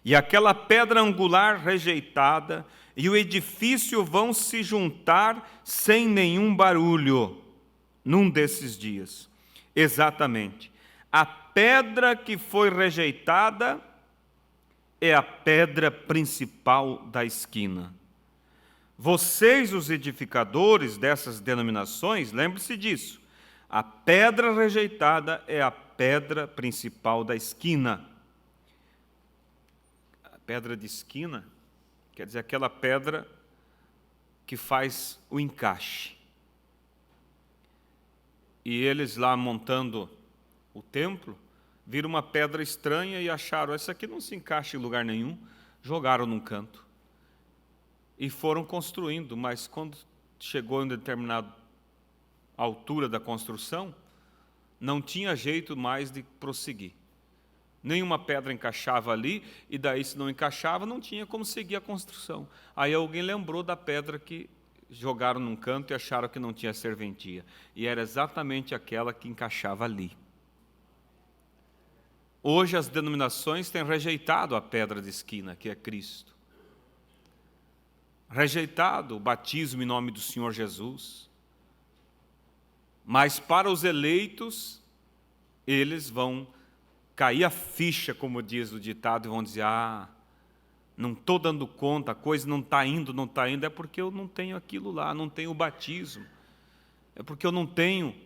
e aquela pedra angular rejeitada e o edifício vão se juntar sem nenhum barulho, num desses dias. Exatamente. A pedra que foi rejeitada é a pedra principal da esquina. Vocês, os edificadores dessas denominações, lembre-se disso. A pedra rejeitada é a pedra principal da esquina. A pedra de esquina quer dizer aquela pedra que faz o encaixe. E eles lá montando o templo, viram uma pedra estranha e acharam, essa aqui não se encaixa em lugar nenhum, jogaram num canto. E foram construindo, mas quando chegou em determinada altura da construção, não tinha jeito mais de prosseguir. Nenhuma pedra encaixava ali, e daí se não encaixava, não tinha como seguir a construção. Aí alguém lembrou da pedra que jogaram num canto e acharam que não tinha serventia. E era exatamente aquela que encaixava ali. Hoje as denominações têm rejeitado a pedra de esquina, que é Cristo. Rejeitado o batismo em nome do Senhor Jesus. Mas para os eleitos, eles vão cair a ficha, como diz o ditado, e vão dizer, não estou dando conta, a coisa não está indo, é porque eu não tenho aquilo lá, não tenho o batismo. É porque eu não tenho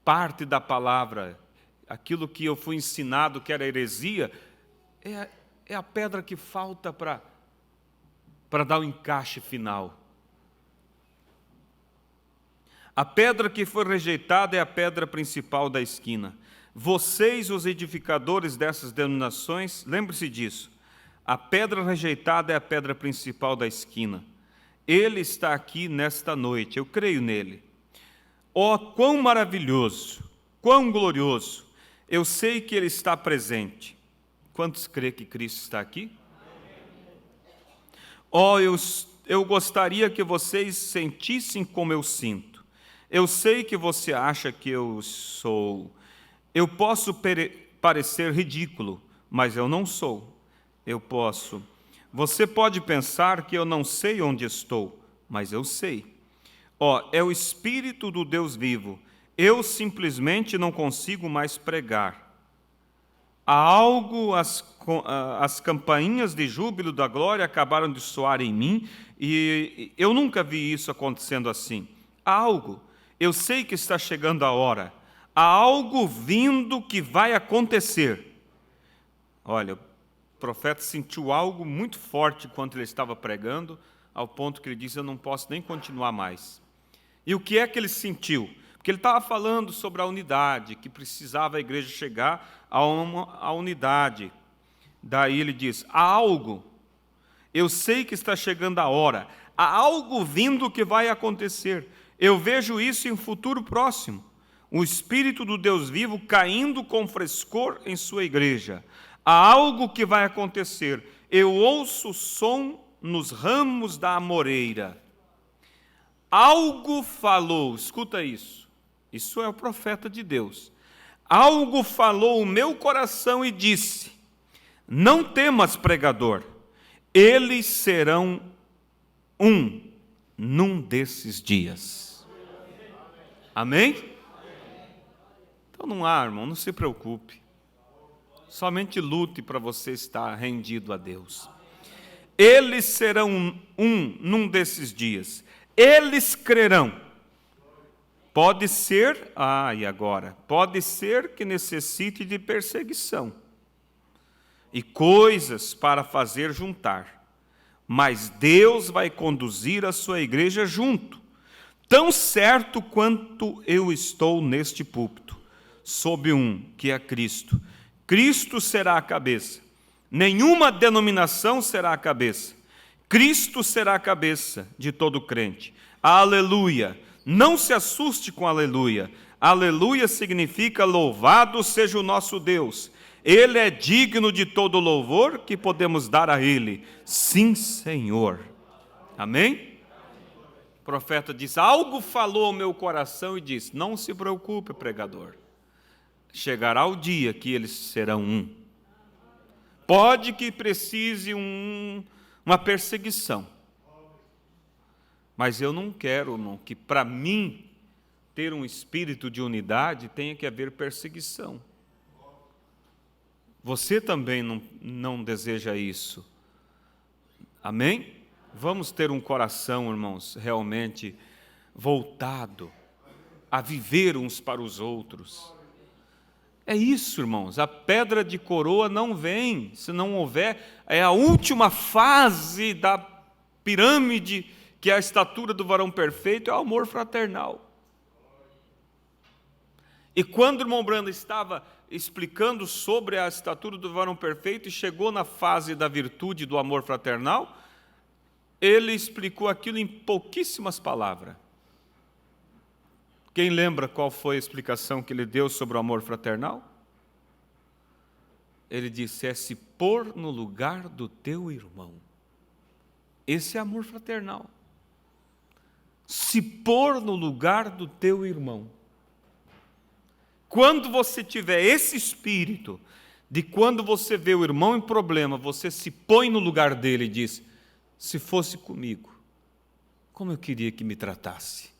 parte da palavra. Aquilo que eu fui ensinado que era heresia, é a pedra que falta para dar o encaixe final. A pedra que foi rejeitada é a pedra principal da esquina. Vocês, os edificadores dessas denominações, lembre-se disso. A pedra rejeitada é a pedra principal da esquina. Ele está aqui nesta noite, eu creio nele. Oh, quão maravilhoso, quão glorioso. Eu sei que ele está presente. Quantos creem que Cristo está aqui? Oh, eu gostaria que vocês sentissem como eu sinto. Eu sei que você acha que eu sou. Eu posso parecer ridículo, mas eu não sou. Eu posso. Você pode pensar que eu não sei onde estou, mas eu sei. Ó, é o Espírito do Deus vivo. Eu simplesmente não consigo mais pregar. Há algo, as campainhas de júbilo da glória acabaram de soar em mim, e eu nunca vi isso acontecendo assim. Há algo. Eu sei que está chegando a hora. Há algo vindo que vai acontecer. Olha, o profeta sentiu algo muito forte enquanto ele estava pregando, ao ponto que ele disse, eu não posso nem continuar mais. E o que é que ele sentiu? Porque ele estava falando sobre a unidade, que precisava a igreja chegar a unidade. Daí ele diz, há algo, eu sei que está chegando a hora, há algo vindo que vai acontecer. Eu vejo isso em futuro próximo. O Espírito do Deus vivo caindo com frescor em sua igreja. Há algo que vai acontecer. Eu ouço o som nos ramos da amoreira. Algo falou, escuta isso. Isso é o profeta de Deus. Algo falou o meu coração e disse, não temas, pregador, eles serão um num desses dias. Amém? Então não há, irmão, não se preocupe. Somente lute para você estar rendido a Deus. Eles serão um num desses dias. Eles crerão. Pode ser, e agora? Pode ser que necessite de perseguição e coisas para fazer juntar. Mas Deus vai conduzir a sua igreja junto, tão certo quanto eu estou neste púlpito. sob um, que é Cristo. Cristo será a cabeça. Nenhuma denominação será a cabeça. Cristo será a cabeça de todo crente. Aleluia! Não se assuste com aleluia. Aleluia significa louvado seja o nosso Deus. Ele é digno de todo louvor que podemos dar a Ele. Sim, Senhor. Amém? O profeta diz, algo falou ao meu coração e disse, não se preocupe, pregador. Chegará o dia que eles serão um. Pode que precise uma perseguição. Mas eu não quero, irmão, que para mim ter um espírito de unidade tenha que haver perseguição. Você também não deseja isso. Amém? Vamos ter um coração, irmãos, realmente voltado a viver uns para os outros. É isso, irmãos, a pedra de coroa não vem, se não houver, é a última fase da pirâmide, que é a estatura do varão perfeito, é o amor fraternal. E quando o irmão Brando estava explicando sobre a estatura do varão perfeito e chegou na fase da virtude do amor fraternal, ele explicou aquilo em pouquíssimas palavras. Quem lembra qual foi a explicação que ele deu sobre o amor fraternal? Ele disse, é se pôr no lugar do teu irmão. Esse é amor fraternal. Se pôr no lugar do teu irmão. Quando você tiver esse espírito, de quando você vê o irmão em problema, você se põe no lugar dele e diz, se fosse comigo, como eu queria que me tratasse.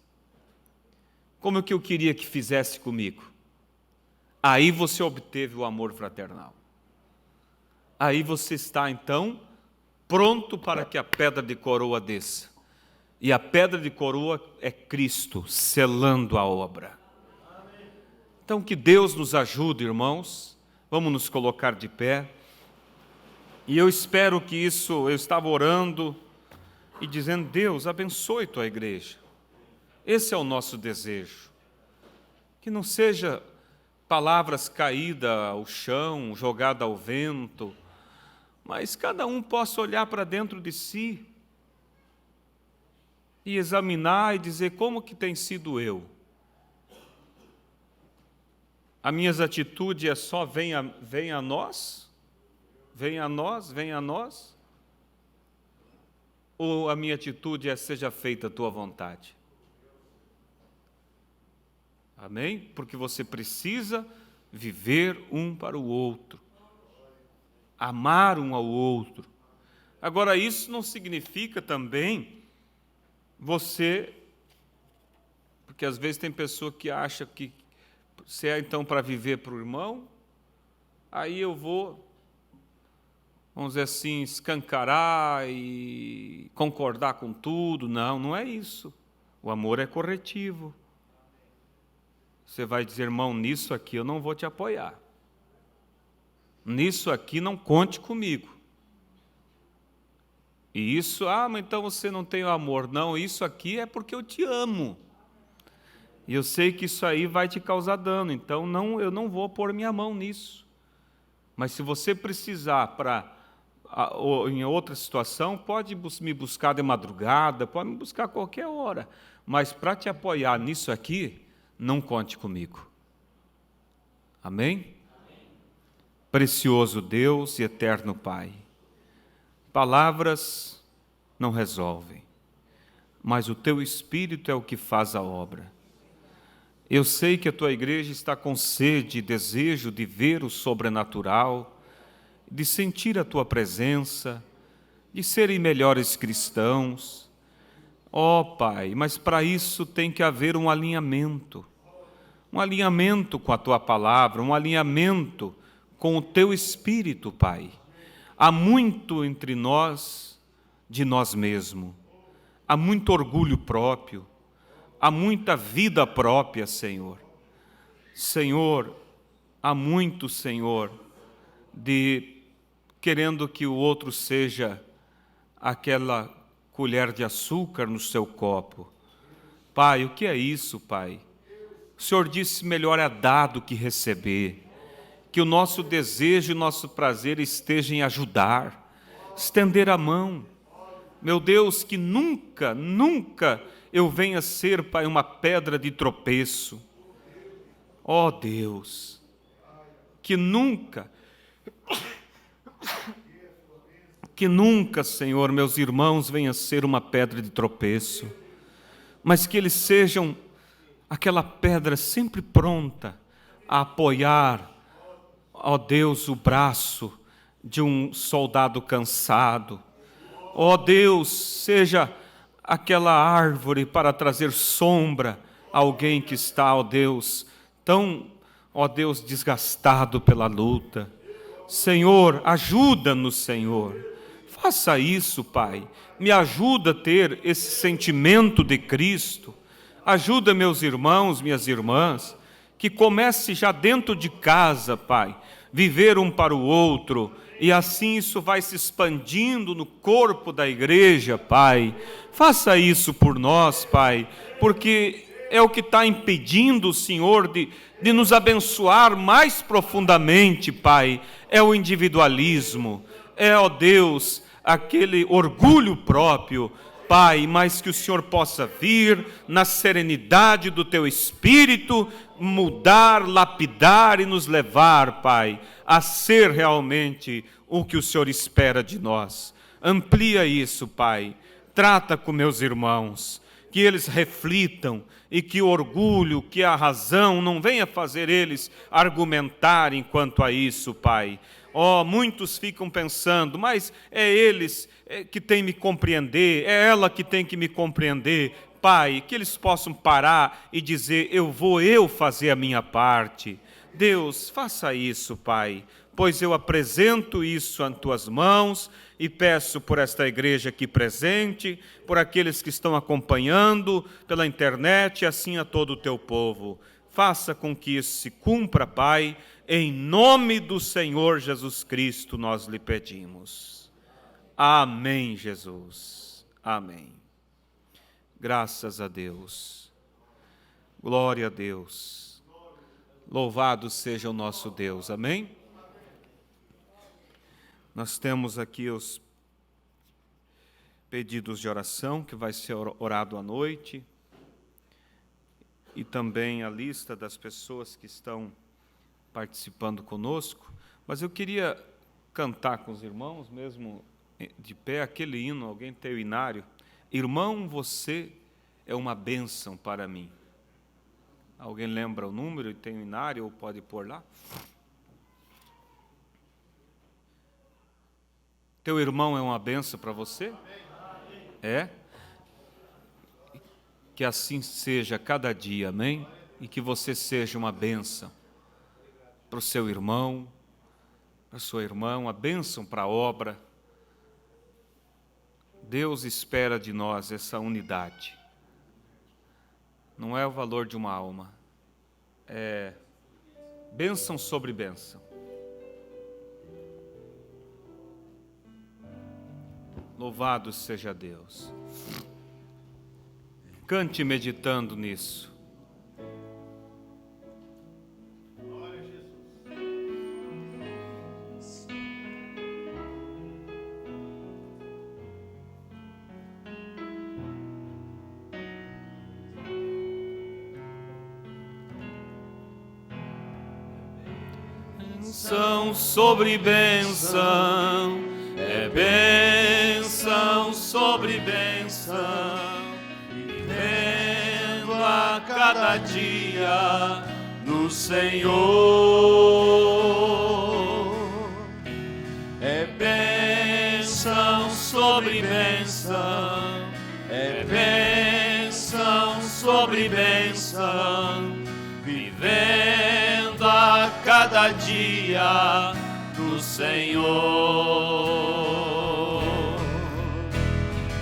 Como é que eu queria que fizesse comigo? Aí você obteve o amor fraternal. Aí você está, então, pronto para que a pedra de coroa desça. E a pedra de coroa é Cristo, selando a obra. Então, que Deus nos ajude, irmãos. Vamos nos colocar de pé. E eu espero que isso, eu estava orando e dizendo, Deus, abençoe tua igreja. Esse é o nosso desejo. Que não seja palavras caídas ao chão, jogadas ao vento, mas cada um possa olhar para dentro de si e examinar e dizer como que tem sido eu. As minhas atitudes é só venha a nós? Venha a nós, venha a nós? Ou a minha atitude é seja feita a tua vontade? Amém? Porque você precisa viver um para o outro. Amar um ao outro. Agora, isso não significa também você... Porque às vezes tem pessoa que acha que se é então para viver para o irmão, aí eu vou, vamos dizer assim, escancarar e concordar com tudo. Não, não é isso. O amor é corretivo. Você vai dizer, irmão, nisso aqui eu não vou te apoiar. Nisso aqui não conte comigo. E isso, mas então você não tem o amor. Não, isso aqui é porque eu te amo. E eu sei que isso aí vai te causar dano, então eu não vou pôr minha mão nisso. Mas se você precisar em outra situação, pode me buscar de madrugada, pode me buscar a qualquer hora. Mas para te apoiar nisso aqui, não conte comigo. Amém? Precioso Deus e eterno Pai, palavras não resolvem, mas o Teu Espírito é o que faz a obra. Eu sei que a Tua igreja está com sede e desejo de ver o sobrenatural, de sentir a Tua presença, de serem melhores cristãos. Ó Pai, mas para isso tem que haver um alinhamento com a Tua palavra, um alinhamento com o Teu Espírito, Pai. Há muito entre nós, de nós mesmos, há muito orgulho próprio, há muita vida própria, Senhor. Senhor, há muito, Senhor, de querendo que o outro seja aquela colher de açúcar no seu copo. Pai, o que é isso, Pai? O Senhor disse: melhor é dar do que receber. Que o nosso desejo e o nosso prazer esteja em ajudar, estender a mão. Meu Deus, que nunca, nunca eu venha ser, Pai, uma pedra de tropeço. Ó Deus, que nunca, Senhor, meus irmãos venham ser uma pedra de tropeço, mas que eles sejam aquela pedra sempre pronta a apoiar, ó Deus, o braço de um soldado cansado. Ó Deus, seja aquela árvore para trazer sombra a alguém que está, ó Deus, tão, ó Deus, desgastado pela luta. Senhor, ajuda-nos, Senhor. Faça isso, Pai. Me ajuda a ter esse sentimento de Cristo. Ajuda meus irmãos, minhas irmãs, que comece já dentro de casa, Pai, viver um para o outro, e assim isso vai se expandindo no corpo da igreja, Pai. Faça isso por nós, Pai, porque é o que está impedindo o Senhor de nos abençoar mais profundamente, Pai. É o individualismo, é, ó Deus, aquele orgulho próprio, Pai, mas que o Senhor possa vir na serenidade do Teu Espírito, mudar, lapidar e nos levar, Pai, a ser realmente o que o Senhor espera de nós. Amplia isso, Pai. Trata com meus irmãos, que eles reflitam e que o orgulho, que a razão não venha fazer eles argumentarem quanto a isso, Pai. Muitos ficam pensando, mas é eles que têm que me compreender, é ela que tem que me compreender. Pai, que eles possam parar e dizer: eu vou fazer a minha parte. Deus, faça isso, Pai, pois eu apresento isso às Tuas mãos e peço por esta igreja aqui presente, por aqueles que estão acompanhando pela internet, e assim a todo o Teu povo. Faça com que isso se cumpra, Pai, em nome do Senhor Jesus Cristo nós lhe pedimos. Amém, Jesus. Amém. Graças a Deus. Glória a Deus. Louvado seja o nosso Deus. Amém? Nós temos aqui os pedidos de oração que vai ser orado à noite, e também a lista das pessoas que estão participando conosco. Mas eu queria cantar com os irmãos, mesmo de pé, aquele hino. Alguém tem o inário? Irmão, você é uma bênção para mim. Alguém lembra o número e tem o inário, ou pode pôr lá? Teu irmão é uma bênção para você? É? Que assim seja cada dia, amém? E que você seja uma bênção para o seu irmão, para a sua irmã, uma bênção para a obra. Deus espera de nós essa unidade. Não é o valor de uma alma, é bênção sobre bênção. Louvado seja Deus. Cante meditando nisso. Bênção sobre bênção, é bênção sobre bênção, vivendo a cada dia no Senhor. É bênção sobre bênção, é bênção sobre bênção, vivendo a cada dia no Senhor.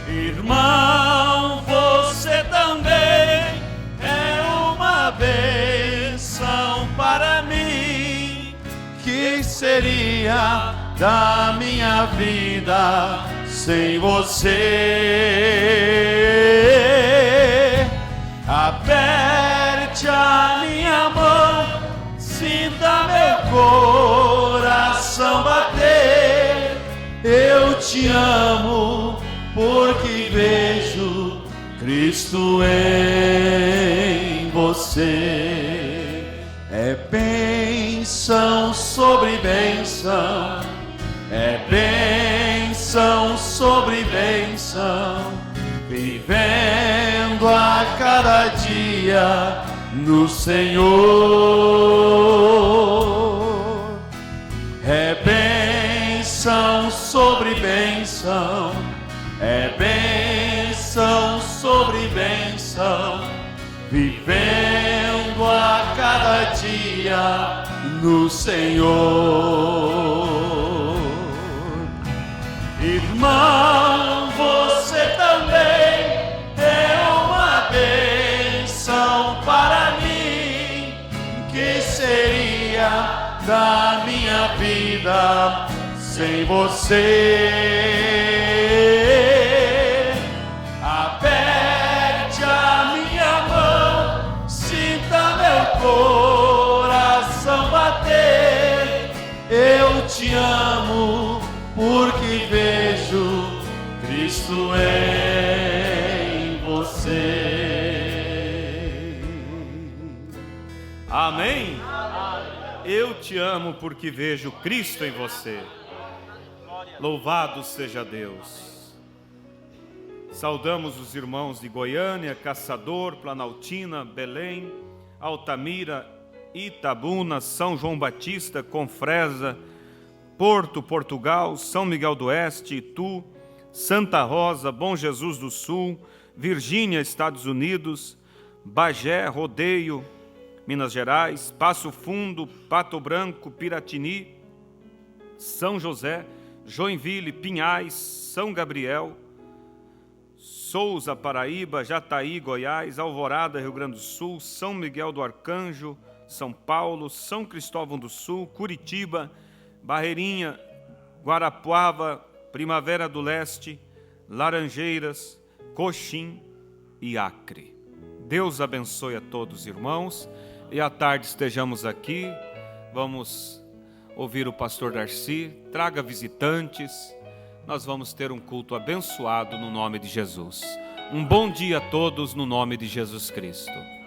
Irmão, você também é uma bênção para mim. Que seria da minha vida sem você? Aperte a minha te amo, porque vejo Cristo em você. É bênção sobre bênção, é bênção sobre bênção, vivendo a cada dia no Senhor. É bênção sobre bênção, é bênção sobre bênção, vivendo a cada dia no Senhor. Irmão, você também é uma bênção para mim. Que seria da minha vida sem você? Aperte a minha mão, sinta meu coração bater. Eu te amo, porque vejo Cristo em você. Amém? Eu te amo porque vejo Cristo em você. Louvado seja Deus. Saudamos os irmãos de Goiânia, Caçador, Planaltina, Belém, Altamira, Itabuna, São João Batista, Confresa, Porto, Portugal, São Miguel do Oeste, Itu, Santa Rosa, Bom Jesus do Sul, Virgínia, Estados Unidos, Bagé, Rodeio, Minas Gerais, Passo Fundo, Pato Branco, Piratini, São José, Joinville, Pinhais, São Gabriel, Souza, Paraíba, Jataí, Goiás, Alvorada, Rio Grande do Sul, São Miguel do Arcanjo, São Paulo, São Cristóvão do Sul, Curitiba, Barreirinha, Guarapuava, Primavera do Leste, Laranjeiras, Coxim e Acre. Deus abençoe a todos, irmãos, e à tarde estejamos aqui, vamos ouvir o pastor Darcy, traga visitantes, nós vamos ter um culto abençoado no nome de Jesus. Um bom dia a todos no nome de Jesus Cristo.